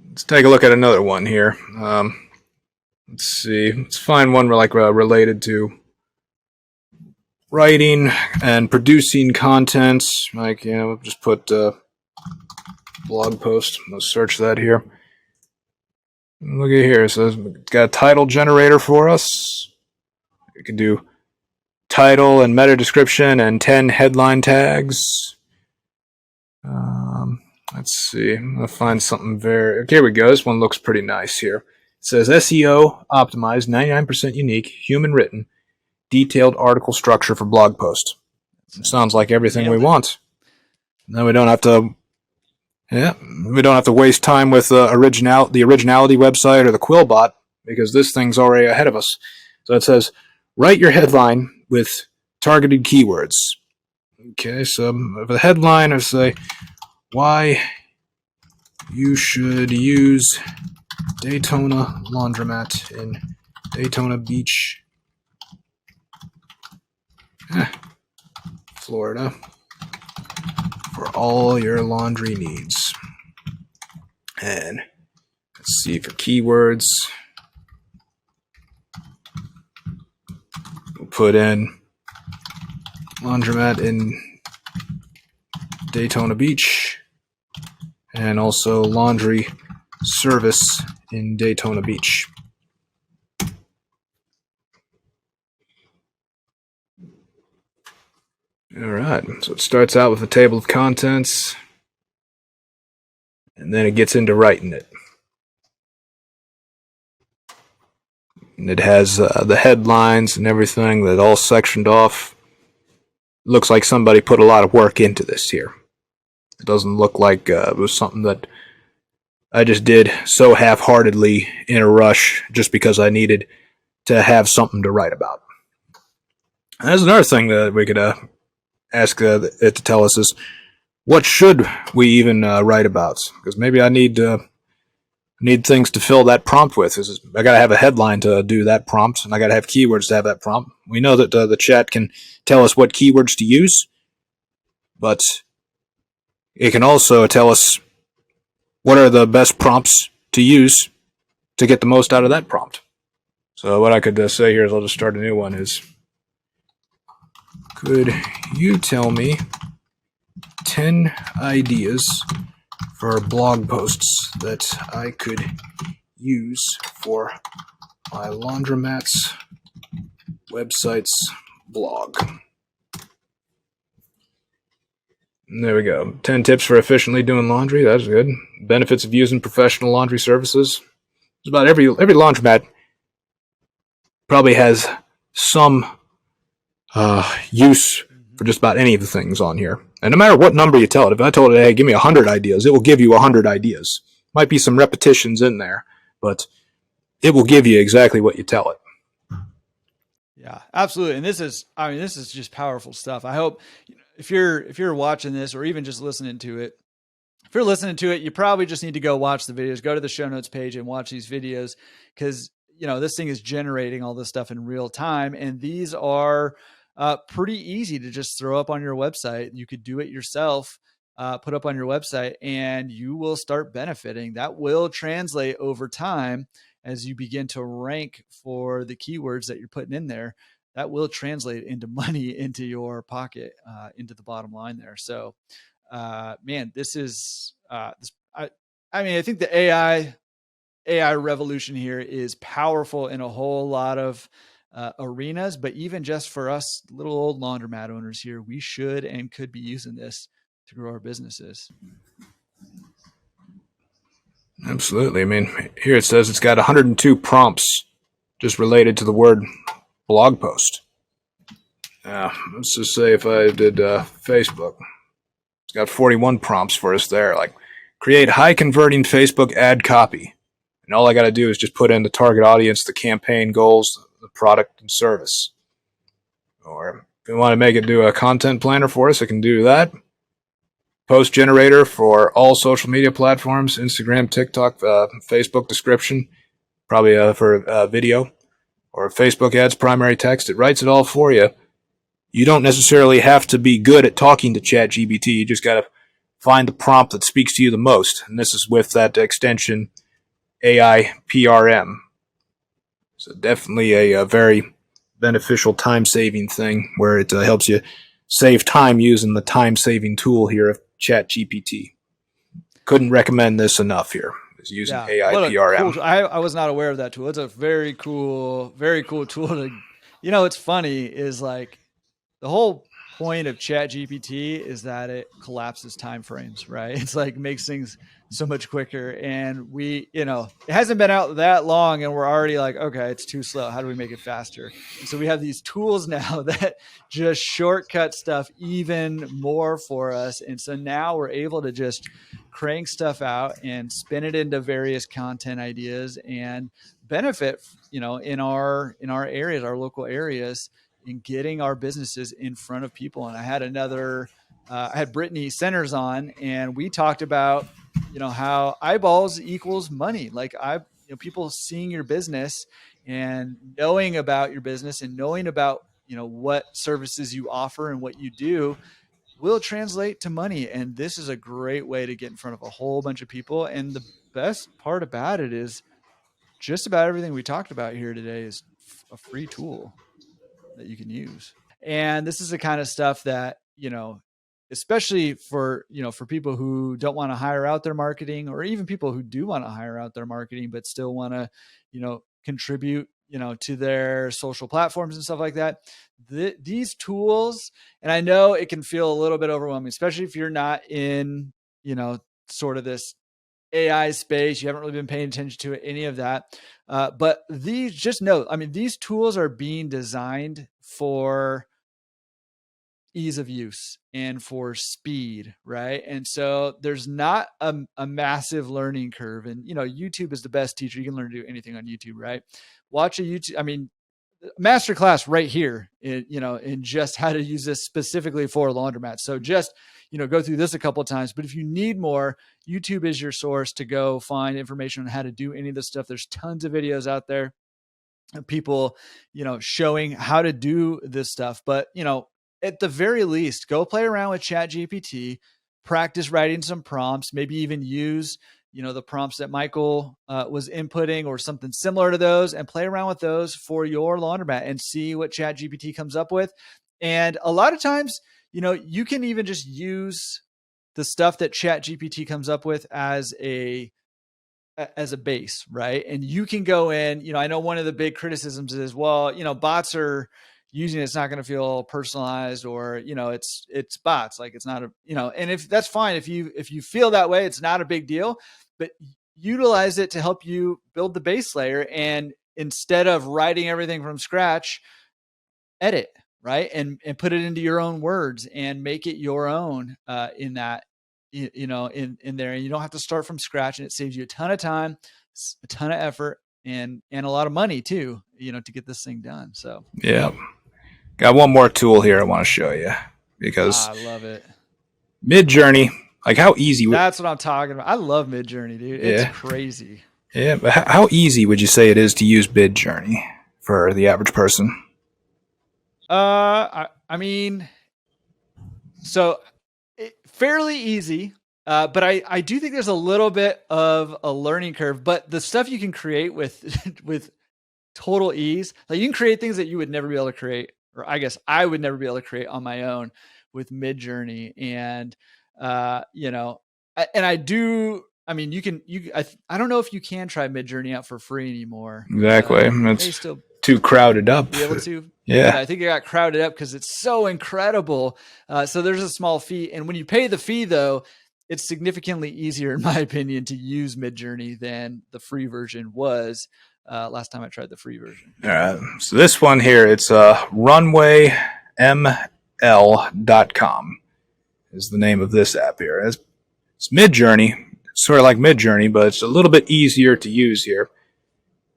Let's take a look at another one here. Let's see. Let's find one related to writing and producing content. Like, we'll just put blog post. Let's search that here. Look at here. So it's got a title generator for us. We can do title and meta description and 10 headline tags. Let's see. I'm going to find something here we go. This one looks pretty nice here. It says SEO optimized, 99% unique, human written, detailed article structure for blog post. Sounds like everything we want. Then we don't have to waste time with the originality website or the Quillbot, because this thing's already ahead of us. So it says, write your headline with targeted keywords. Okay, so for the headline, I say, why you should use Daytona Laundromat in Daytona Beach, Florida, for all your laundry needs. And let's see for keywords. We'll put in laundromat in Daytona Beach and also laundry service in Daytona Beach. All right, so it starts out with a table of contents, and then it gets into writing it. And it has the headlines and everything that all sectioned off. Looks like somebody put a lot of work into this here. It doesn't look like it was something that I just did so half-heartedly in a rush just because I needed to have something to write about. And there's another thing that we could ask it to tell us is, what should we even write about? Because maybe I need things to fill that prompt with. I got to have a headline to do that prompt, and I got to have keywords to have that prompt. We know that the chat can tell us what keywords to use, but it can also tell us what are the best prompts to use to get the most out of that prompt. So what I could say here is I'll just start a new one is, could you tell me 10 ideas for blog posts that I could use for my laundromat's website's blog? And there we go. 10 tips for efficiently doing laundry. That's good. Benefits of using professional laundry services. Just about every laundromat probably has some use for just about any of the things on here. And no matter what number you tell it, if I told it, hey, give me 100 ideas, it will give you 100 ideas. Might be some repetitions in there, but it will give you exactly what you tell it. Yeah, absolutely. And this is just powerful stuff. I hope if you're watching this or even just listening to it, if you're listening to it, you probably just need to go watch the videos, go to the show notes page and watch these videos, because this thing is generating all this stuff in real time. And these are pretty easy to just throw up on your website. You could do it yourself, put up on your website, and you will start benefiting. That will translate over time as you begin to rank for the keywords that you're putting in there. That will translate into money into your pocket, into the bottom line there. So, man, this is I think the AI revolution here is powerful in a whole lot of arenas, but even just for us little old laundromat owners here, we should and could be using this to grow our businesses. Absolutely. I mean, here it says it's got 102 prompts just related to the word blog post. Let's just say if I did Facebook, it's got 41 prompts for us there, like create high converting Facebook ad copy. And all I got to do is just put in the target audience, the campaign goals, the product and service. Or if we want to make it do a content planner for us, it can do that. Post generator for all social media platforms, Instagram, TikTok, Facebook description, probably for video, or Facebook ads, primary text. It writes it all for you. You don't necessarily have to be good at talking to ChatGPT. You just got to find the prompt that speaks to you the most. And this is with that extension AI PRM. So definitely a very beneficial time-saving thing where it helps you save time using the time-saving tool here of ChatGPT. Couldn't recommend this enough here. Is using AI PRM. Cool, I was not aware of that tool. It's a very cool tool to, it's funny is like the whole point of ChatGPT is that it collapses time frames, right? It's like makes things so much quicker. And it hasn't been out that long and we're already like, okay, it's too slow. How do we make it faster? And so we have these tools now that just shortcut stuff even more for us. And so now we're able to just crank stuff out and spin it into various content ideas and benefit, in our areas, our local areas, in getting our businesses in front of people. And I had Brittany Centers on, and we talked about, how eyeballs equals money. Like people seeing your business and knowing about your business and knowing about, what services you offer and what you do will translate to money. And this is a great way to get in front of a whole bunch of people. And the best part about it is just about everything we talked about here today is a free tool that you can use. And this is the kind of stuff that, especially for, for people who don't want to hire out their marketing, or even people who do want to hire out their marketing, but still want to, contribute, to their social platforms and stuff like that. These tools, and I know it can feel a little bit overwhelming, especially if you're not in, sort of this AI space, you haven't really been paying attention to it, any of that. But these tools are being designed for ease of use and for speed, right? And so there's not a massive learning curve. And, YouTube is the best teacher. You can learn to do anything on YouTube, right? Watch a YouTube, masterclass right here in just how to use this specifically for laundromats. So just, go through this a couple of times, but if you need more, YouTube is your source to go find information on how to do any of this stuff. There's tons of videos out there of people, showing how to do this stuff, but, at the very least, go play around with ChatGPT, practice writing some prompts, maybe even use, the prompts that Michael was inputting or something similar to those, and play around with those for your laundromat and see what ChatGPT comes up with. And a lot of times, you can even just use the stuff that ChatGPT comes up with as a base, right? And you can go in, I know one of the big criticisms is, well, bots are using it's not going to feel personalized, or, it's bots. Like it's not and if that's fine, if you feel that way, it's not a big deal, but utilize it to help you build the base layer. And instead of writing everything from scratch, edit, right? And put it into your own words and make it your own in that, in there. And you don't have to start from scratch, and it saves you a ton of time, a ton of effort, and a lot of money too, to get this thing done. So, yeah. Got one more tool here I want to show you, because I love it. Mid-Journey, like how easy. That's what I'm talking about. I love Mid-Journey, dude. It's crazy. Yeah, but how easy would you say it is to use Mid-Journey for the average person? Fairly easy. But I do think there's a little bit of a learning curve. But the stuff you can create with total ease, like you can create things that you would never be able to create, or I guess I would never be able to create on my own with Mid-Journey. And and I do. I don't know if you can try Mid-Journey out for free anymore. Exactly. It's still too crowded up. Be able to. Yeah. I think it got crowded up because it's so incredible. So there's a small fee. And when you pay the fee, though, it's significantly easier, in my opinion, to use Mid-Journey than the free version was last time I tried the free version. All right. So this one here, it's runwayml.com is the name of this app here. It's Mid-Journey. It's sort of like Mid-Journey, but it's a little bit easier to use here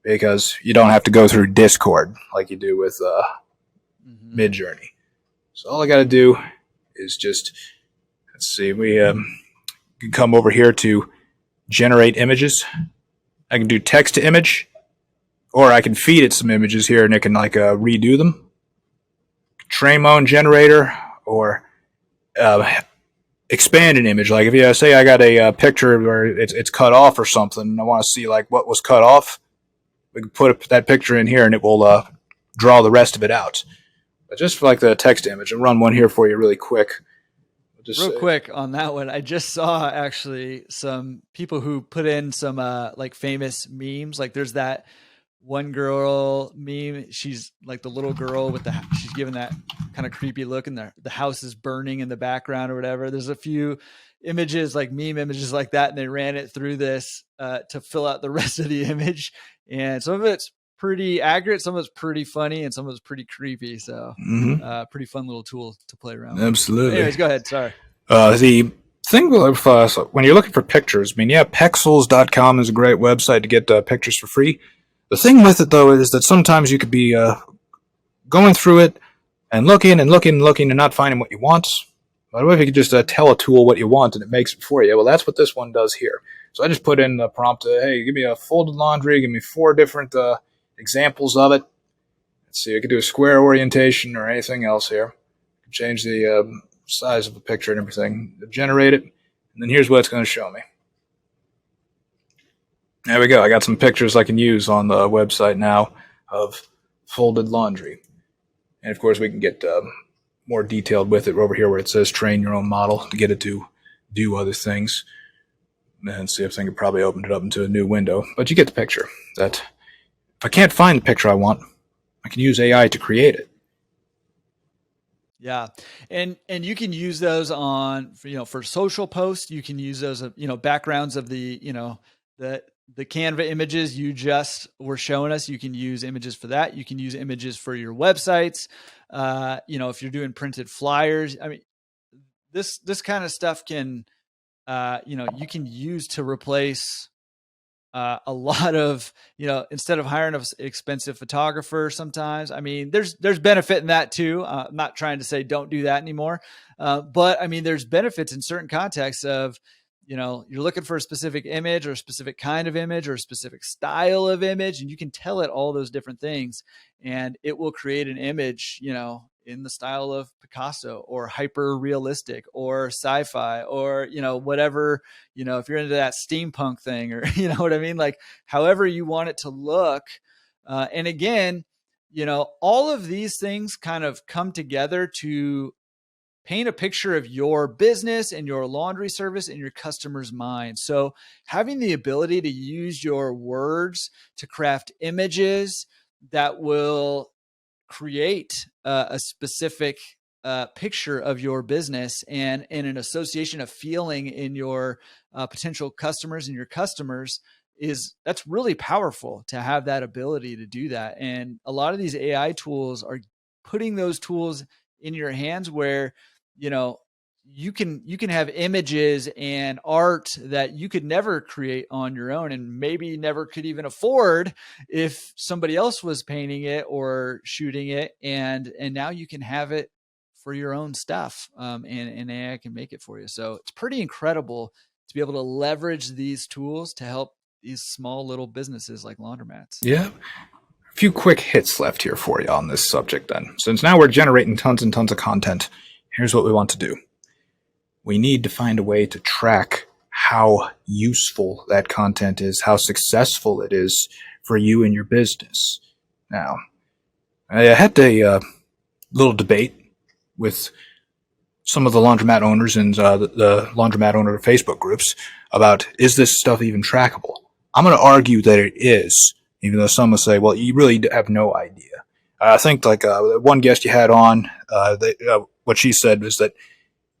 because you don't have to go through Discord like you do with Mid-Journey. So all I got to do is just, let's see, we can come over here to generate images. I can do text to image, or I can feed it some images here and it can redo them. Traymone generator, or expand an image. Like if you say I got a picture where it's cut off or something, and I want to see what was cut off, we can put that picture in here and it will draw the rest of it out. But just for the text image, I'll run one here for you really quick. Quick on that one, I just saw actually some people who put in some famous memes. Like there's that one girl meme. She's like the little girl with she's giving that kind of creepy look, and the house is burning in the background or whatever. There's a few images, like meme images like that, and they ran it through this to fill out the rest of the image. And some of it's pretty accurate, some of it's pretty funny, and some of it's pretty creepy. So pretty fun little tool to play around with. Absolutely. Anyways, go ahead. Sorry. The thing with when you're looking for pictures, Pexels.com is a great website to get pictures for free. The thing with it, though, is that sometimes you could be going through it and looking and not finding what you want. But what if you could just tell a tool what you want and it makes it for you? Well, that's what this one does here. So I just put in the prompt, hey, give me a folded laundry, give me 4 different examples of it. Let's see, I could do a square orientation or anything else here. Change the size of a picture and everything, generate it, and then here's what it's going to show me. There we go. I got some pictures I can use on the website now of folded laundry. And of course, we can get more detailed with it over here where it says train your own model to get it to do other things. And see if I can probably open it up into a new window. But you get the picture. That if I can't find the picture I want, I can use AI to create it. Yeah. And you can use those on, for social posts. You can use those, backgrounds of the Canva images you just were showing us. You can use images for that. You can use images for your websites. If you're doing printed flyers, I mean, this kind of stuff can, you can use to replace a lot of, instead of hiring an expensive photographer sometimes. I mean, there's benefit in that too. I'm not trying to say don't do that anymore. But I mean, there's benefits in certain contexts of, you're looking for a specific image or a specific kind of image or a specific style of image, and you can tell it all those different things and it will create an image, in the style of Picasso or hyper realistic or sci-fi or, whatever, if you're into that steampunk thing or, you know what I mean? Like however you want it to look. And again, all of these things kind of come together to paint a picture of your business and your laundry service in your customer's mind. So having the ability to use your words to craft images that will create a specific picture of your business and an association of feeling in your potential customers and your customers that's really powerful to have that ability to do that. And a lot of these AI tools are putting those tools in your hands where, you can have images and art that you could never create on your own and maybe never could even afford if somebody else was painting it or shooting it. And now you can have it for your own stuff. And AI can make it for you. So it's pretty incredible to be able to leverage these tools to help these small little businesses like laundromats. Yeah. A few quick hits left here for you on this subject then. Since now we're generating tons and tons of content, here's what we want to do. We need to find a way to track how useful that content is, how successful it is for you and your business. Now, I had a little debate with some of the laundromat owners and the laundromat owner Facebook groups about, is this stuff even trackable? I'm going to argue that it is, even though some will say, well, you really have no idea. I think like one guest you had on, what she said was that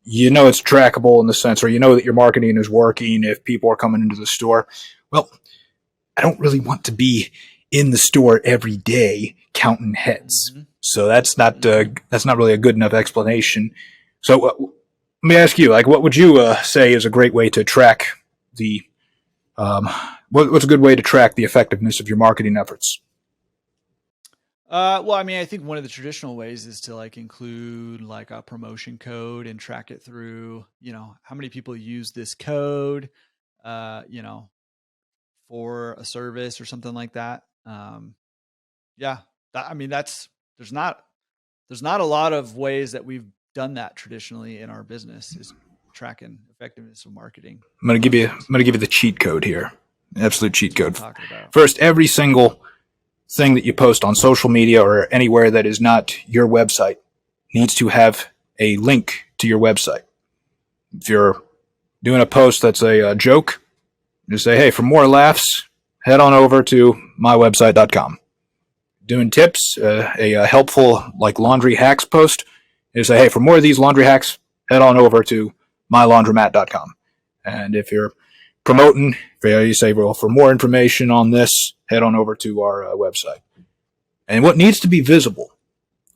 it's trackable in the sense, or that your marketing is working if people are coming into the store. Well, I don't really want to be in the store every day counting heads. Mm-hmm. So that's not really a good enough explanation. So let me ask you, like, what would you say is a great way to track the what's a good way to track the effectiveness of your marketing efforts? Well, I mean, I think one of the traditional ways is to like include like a promotion code and track it through, how many people use this code, for a service or something like that. There's not a lot of ways that we've done that traditionally in our business, is tracking effectiveness of marketing. I'm going to give you the cheat code here. Absolute cheat code. First, every single thing that you post on social media or anywhere that is not your website needs to have a link to your website. If you're doing a post that's a joke, just say, hey, for more laughs, head on over to mywebsite.com. Doing tips, a helpful like laundry hacks post, is say, hey, for more of these laundry hacks, head on over to mylaundromat.com. And if you're promoting, you say, well, for more information on this, head on over to our website. And what needs to be visible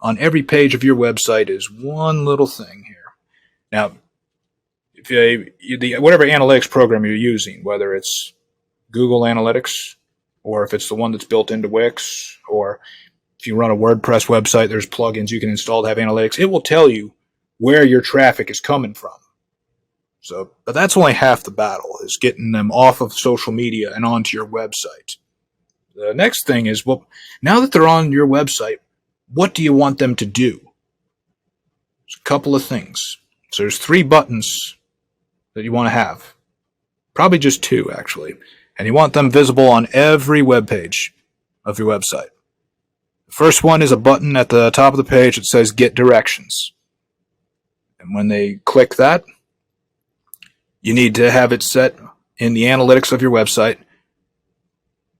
on every page of your website is one little thing here. Now, if whatever analytics program you're using, whether it's Google Analytics or if it's the one that's built into Wix, or if you run a WordPress website, there's plugins you can install to have analytics. It will tell you where your traffic is coming from. So, but that's only half the battle, is getting them off of social media and onto your website. The next thing is, well, now that they're on your website, what do you want them to do? There's a couple of things. So there's 3 buttons that you want to have. Probably just 2, actually. And you want them visible on every web page of your website. The first one is a button at the top of the page that says Get Directions. And when they click that, you need to have it set in the analytics of your website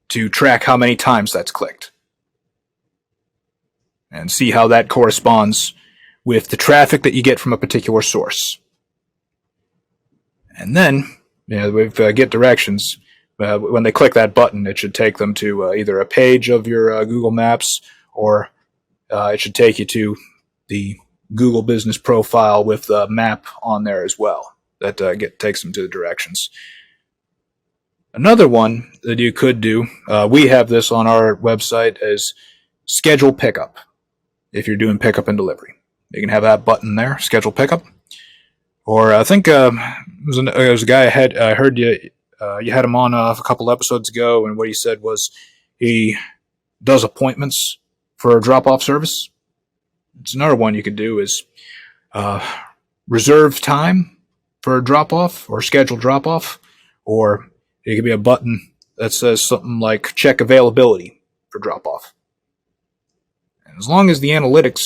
to track how many times that's clicked. And see how that corresponds with the traffic that you get from a particular source. And then, with Get Directions, when they click that button, it should take them to either a page of your Google Maps, or it should take you to the Google Business Profile with the map on there as well. That takes them to the directions. Another one that you could do, we have this on our website, is schedule pickup. If you're doing pickup and delivery, you can have that button there, schedule pickup. Or I think there was a guy I heard you had him on a couple episodes ago, and what he said was he does appointments for a drop-off service. It's another one you could do is reserve time for a drop-off or schedule drop-off, or it could be a button that says something like check availability for drop-off. And as long as the analytics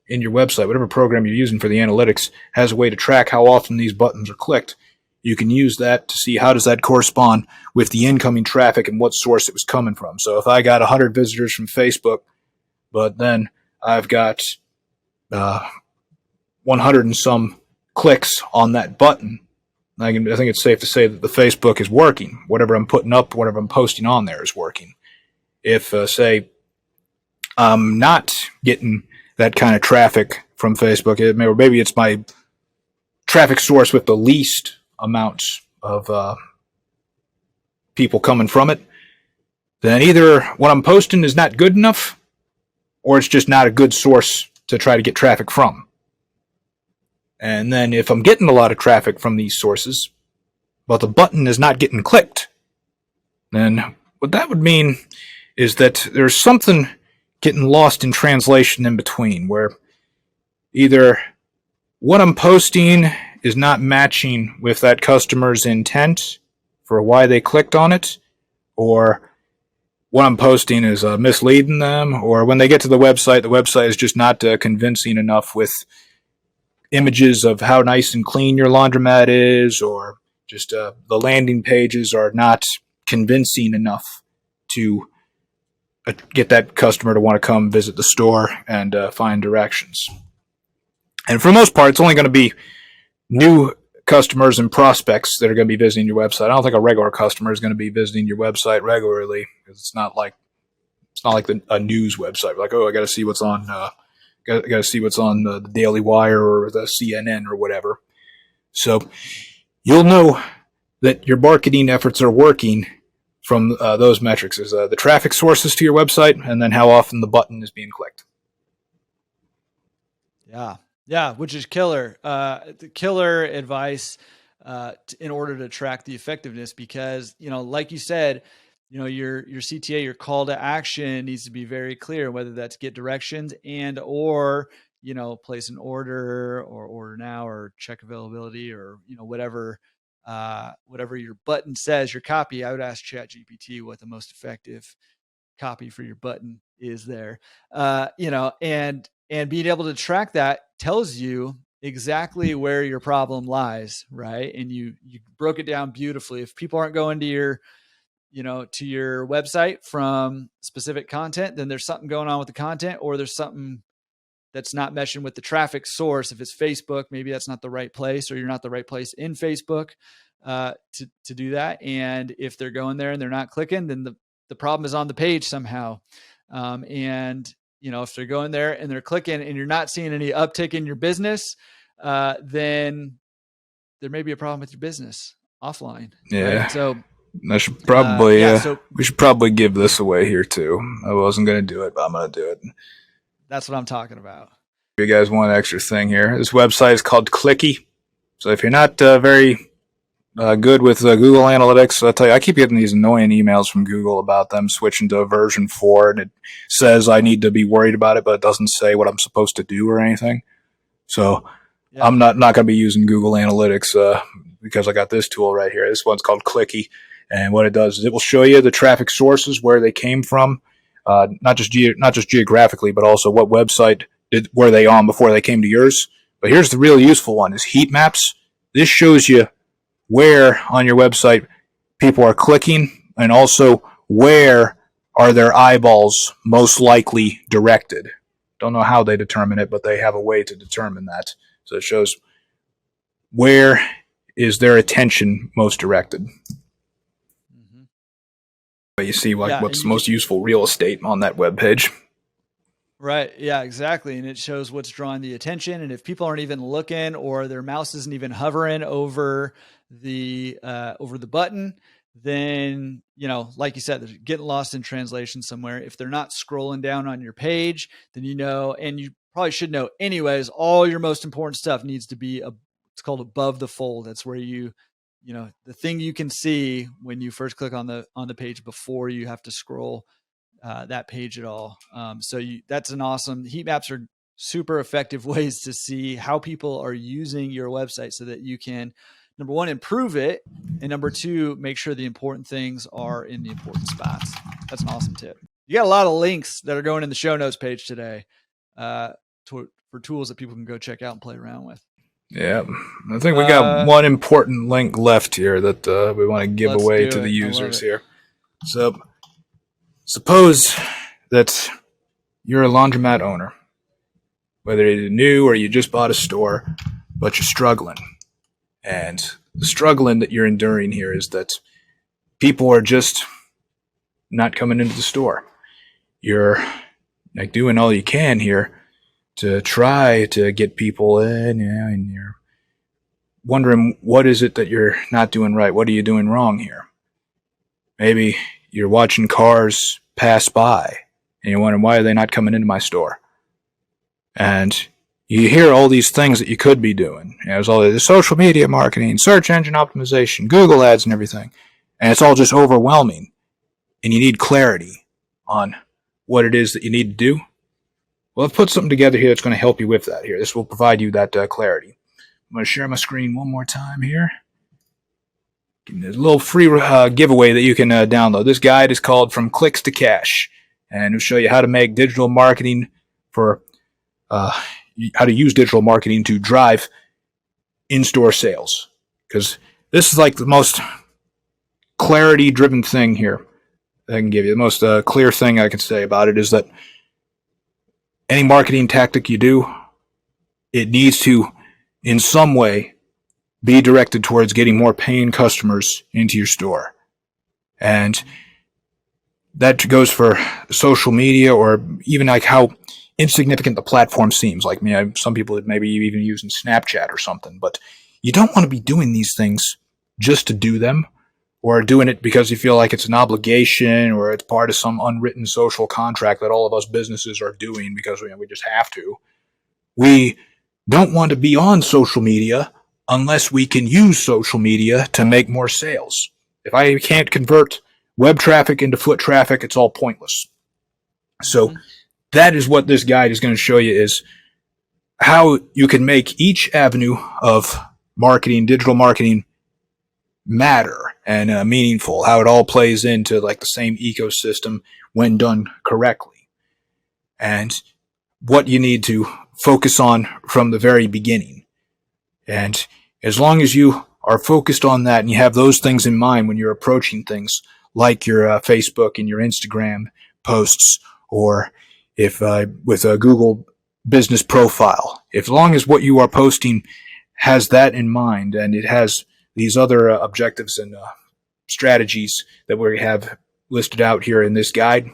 in your website, whatever program you're using for the analytics, has a way to track how often these buttons are clicked, you can use that to see how does that correspond with the incoming traffic and what source it was coming from. So if I got 100 visitors from Facebook, but then I've got 100 and some clicks on that button, I think it's safe to say that the Facebook is working. Whatever I'm putting up, whatever I'm posting on there is working. If, say, I'm not getting that kind of traffic from Facebook, or maybe it's my traffic source with the least amount of people coming from it, then either what I'm posting is not good enough, or it's just not a good source to try to get traffic from. And then if I'm getting a lot of traffic from these sources, but the button is not getting clicked, then what that would mean is that there's something getting lost in translation in between, where either what I'm posting is not matching with that customer's intent for why they clicked on it, or what I'm posting is misleading them, or when they get to the website is just not convincing enough with images of how nice and clean your laundromat is, or just the landing pages are not convincing enough to get that customer to want to come visit the store and find directions. And for the most part, it's only going to be new customers and prospects that are going to be visiting your website. I don't think a regular customer is going to be visiting your website regularly, because it's not like a news website. Like, oh, I got to see what's on got to see what's on the Daily Wire or the CNN or whatever. So you'll know that your marketing efforts are working from those metrics, is the traffic sources to your website, and then how often the button is being clicked. Yeah, which is killer. Killer advice in order to track the effectiveness, because, like you said, your CTA, your call to action needs to be very clear, whether that's get directions or place an order, or order now, or check availability, or whatever your button says, your copy. I would ask ChatGPT what the most effective copy for your button is there. And being able to track that tells you exactly where your problem lies, right? And you broke it down beautifully. If people aren't going to your website from specific content, then there's something going on with the content, or there's something that's not meshing with the traffic source. If it's Facebook, maybe that's not the right place, or you're not the right place in Facebook to do that. And if they're going there and they're not clicking, then the problem is on the page somehow. And if they're going there and they're clicking and you're not seeing any uptick in your business, then there may be a problem with your business offline. Yeah. Right? So I should probably, we should probably give this away here too. I wasn't going to do it, but I'm going to do it. That's what I'm talking about. You guys want an extra thing here. This website is called Clicky. So if you're not very good with Google Analytics, I'll tell you, I keep getting these annoying emails from Google about them switching to version 4, and it says I need to be worried about it, but it doesn't say what I'm supposed to do or anything. So Yeah. I'm not going to be using Google Analytics because I got this tool right here. This one's called Clicky, and what it does is it will show you the traffic sources where they came from, not just geographically, but also what website were they on before they came to yours. But here's the really useful one: is heat maps. This shows you where on your website people are clicking, and also where are their eyeballs most likely directed. Don't know how they determine it, but they have a way to determine that. So it shows where is their attention most directed. Mm-hmm. But you see like Yeah, what's the most useful real estate on that web page. Right. Yeah, exactly. And it shows what's drawing the attention. And if people aren't even looking or their mouse isn't even hovering over the button, then, you know, like you said, they're getting lost in translation somewhere. If they're not scrolling down on your page, then you know, and you probably should know anyways, all your most important stuff needs to be it's called above the fold. That's where you know, the thing you can see when you first click on the page before you have to scroll that page at all. That's an awesome, heat maps are super effective ways to see how people are using your website so that you can, number one, improve it. And number two, make sure the important things are in the important spots. That's an awesome tip. You got a lot of links that are going in the show notes page today for tools that people can go check out and play around with. Yeah, I think we got one important link left here that we want to give away to the users here. So suppose that you're a laundromat owner, whether you're new or you just bought a store, but you're struggling. And the struggling that you're enduring here is that people are just not coming into the store. You're like doing all you can here to try to get people in, and you're wondering what is it that you're not doing right? What are you doing wrong here? Maybe you're watching cars pass by and you're wondering, why are they not coming into my store? And you hear all these things that you could be doing. There's all the social media marketing, search engine optimization, Google ads and everything. And it's all just overwhelming. And you need clarity on what it is that you need to do. Well, I've put something together here that's going to help you with that here. This will provide you that clarity. I'm going to share my screen one more time here. There's a little free giveaway that you can download. This guide is called From Clicks to Cash, and it'll show you how to make digital marketing for how to use digital marketing to drive in-store sales. Because this is like the most clarity-driven thing here I can give you. The most clear thing I can say about it is that any marketing tactic you do, it needs to, in some way, be directed towards getting more paying customers into your store. And that goes for social media, or even like how insignificant the platform seems. Like me, some people that maybe even using Snapchat or something. But you don't want to be doing these things just to do them, or doing it because you feel like it's an obligation or it's part of some unwritten social contract that all of us businesses are doing because we just have to. We don't want to be on social media unless we can use social media to make more sales. If I can't convert web traffic into foot traffic, it's all pointless. So that is what this guide is going to show you, is how you can make each avenue of marketing, digital marketing, matter and meaningful, how it all plays into like the same ecosystem when done correctly, and what you need to focus on from the very beginning. And as long as you are focused on that and you have those things in mind when you're approaching things like your Facebook and your Instagram posts, or if with a Google business profile, as long as what you are posting has that in mind and it has these other objectives and strategies that we have listed out here in this guide,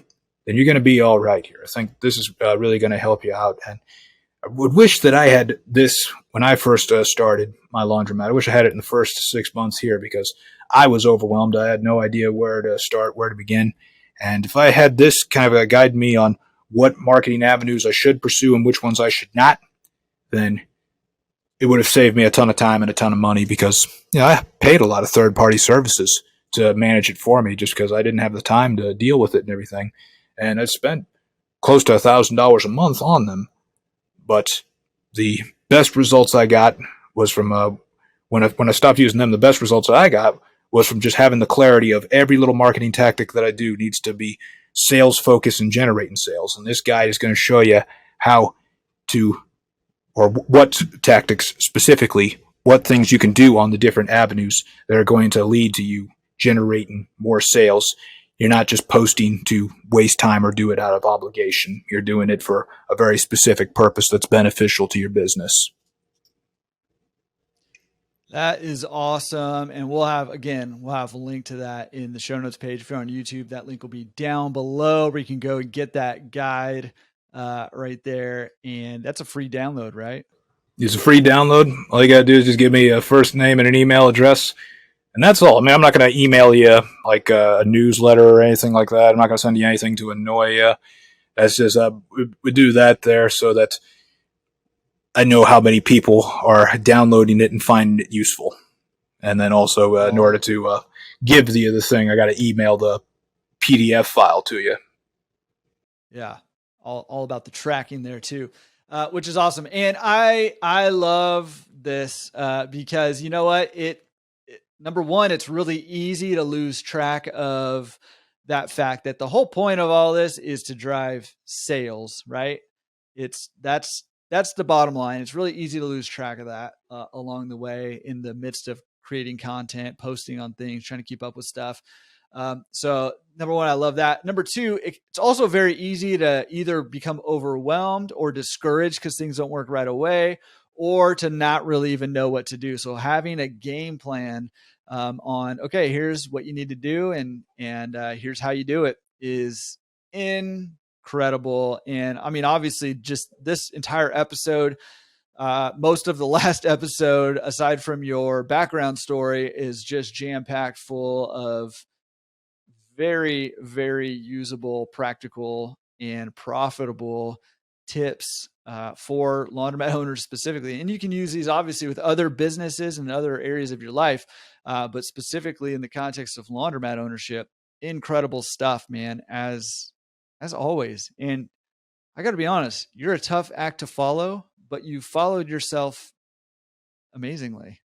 then you're going to be all right here. I think this is really going to help you out. And I would wish that I had this when I first started my laundromat. I wish I had it in the first 6 months here, because I was overwhelmed. I had no idea where to start, where to begin. And if I had this kind of guide me on what marketing avenues I should pursue and which ones I should not, then it would have saved me a ton of time and a ton of money, because I paid a lot of third-party services to manage it for me just because I didn't have the time to deal with it and everything. And I spent close to $1,000 a month on them. But the best results I got was from when I stopped using them. The best results that I got was from just having the clarity of every little marketing tactic that I do needs to be sales focused and generating sales. And this guide is going to show you how to, or what tactics specifically, what things you can do on the different avenues that are going to lead to you generating more sales. You're not just posting to waste time or do it out of obligation. You're doing it for a very specific purpose that's beneficial to your business. That is awesome. And we'll have a link to that in the show notes page. If you're on YouTube, that link will be down below where you can go and get that guide right there. And that's a free download, right? It's a free download. All you got to do is just give me a first name and an email address. And that's all. I mean, I'm not going to email you like a newsletter or anything like that. I'm not going to send you anything to annoy you. That's just, we do that there so that I know how many people are downloading it and finding it useful. And then also, in order to give you the thing, I got to email the PDF file to you. Yeah, all about the tracking there too, which is awesome. And I love this because you know what? Number one, it's really easy to lose track of that fact that the whole point of all this is to drive sales, right? That's the bottom line. It's really easy to lose track of that along the way in the midst of creating content, posting on things, trying to keep up with stuff. So number one, I love that. Number two, it's also very easy to either become overwhelmed or discouraged because things don't work right away, or to not really even know what to do. So having a game plan on, okay, here's what you need to do, and here's how you do it is incredible. And I mean, obviously, just this entire episode, most of the last episode, aside from your background story, is just jam-packed full of very, very usable, practical, and profitable tips for laundromat owners specifically. And you can use these obviously with other businesses and other areas of your life, but specifically in the context of laundromat ownership. Incredible stuff, man, as always. And I got to be honest, you're a tough act to follow, but you followed yourself amazingly.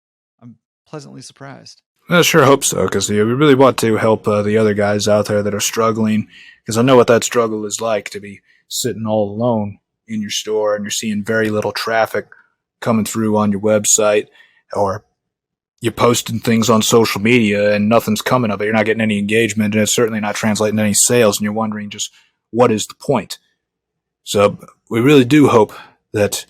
I'm pleasantly surprised. I sure hope so, because we really want to help the other guys out there that are struggling, because I know what that struggle is like, to be sitting all alone in your store and you're seeing very little traffic coming through on your website, or you're posting things on social media and nothing's coming of it. You're not getting any engagement, and it's certainly not translating any sales, and you're wondering just what is the point. So we really do hope that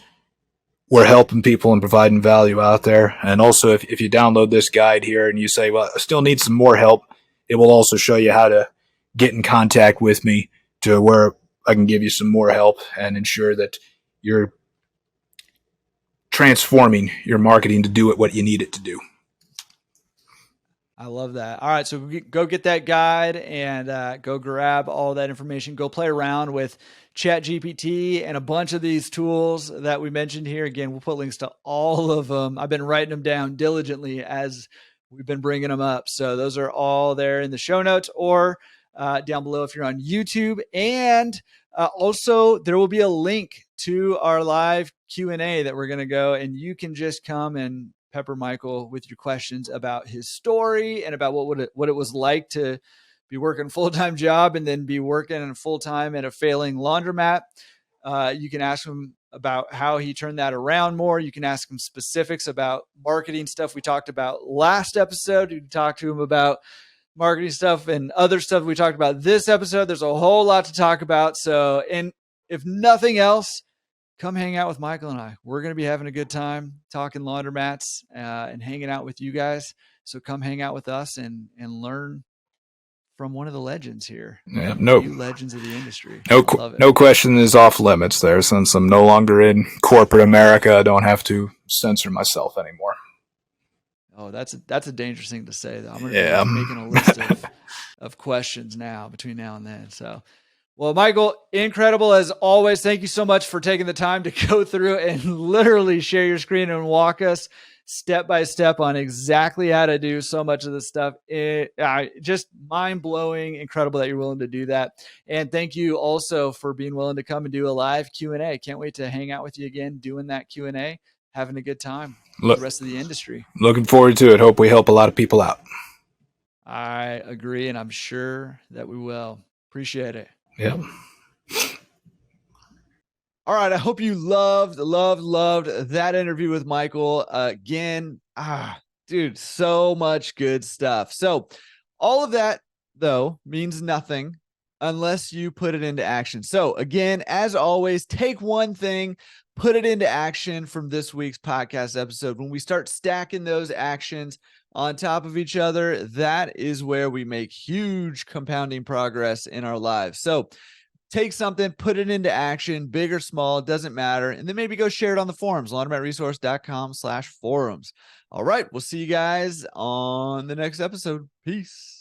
we're helping people and providing value out there. And also, if you download this guide here and you say, well, I still need some more help, it will also show you how to get in contact with me to where I can give you some more help and ensure that you're transforming your marketing to do it what you need it to do. I love that. All right, so go get that guide and go grab all that information. Go play around with ChatGPT and a bunch of these tools that we mentioned here. Again, we'll put links to all of them. I've been writing them down diligently as we've been bringing them up. So those are all there in the show notes or down below if you're on YouTube. And also, there will be a link to our live Q&A that we're going to go, and you can just come and pepper Michael with your questions about his story and about what it was like to be working a full-time job and then be working full-time at a failing laundromat. You can ask him about how he turned that around more. You can ask him specifics about marketing stuff we talked about last episode. You can talk to him about marketing stuff and other stuff we talked about this episode. There's a whole lot to talk about. So, and if nothing else, come hang out with Michael and I. We're going to be having a good time talking laundromats and hanging out with you guys. So come hang out with us and learn from one of the legends here. Yeah, legends of the industry. No question is off limits there. Since I'm no longer in corporate America, I don't have to censor myself anymore. Oh, that's a dangerous thing to say, though. I'm going to be making a list of questions between now and then. So, well, Michael, incredible as always. Thank you so much for taking the time to go through and literally share your screen and walk us step by step on exactly how to do so much of this stuff. Just mind-blowing, incredible that you're willing to do that. And thank you also for being willing to come and do a live Q&A. Can't wait to hang out with you again doing that Q&A. having a good time with the rest of the industry. Looking forward to it. Hope we help a lot of people out. I agree, and I'm sure that we will. Appreciate it. Yeah. All right. I hope you loved that interview with Michael. Again, dude, so much good stuff. So all of that, though, means nothing unless you put it into action. So again, as always, take one thing, put it into action from this week's podcast episode. When we start stacking those actions on top of each other, that is where we make huge compounding progress in our lives. So take something, put it into action, big or small, doesn't matter. And then maybe go share it on the forums, laundromatresource.com/forums. All right. We'll see you guys on the next episode. Peace.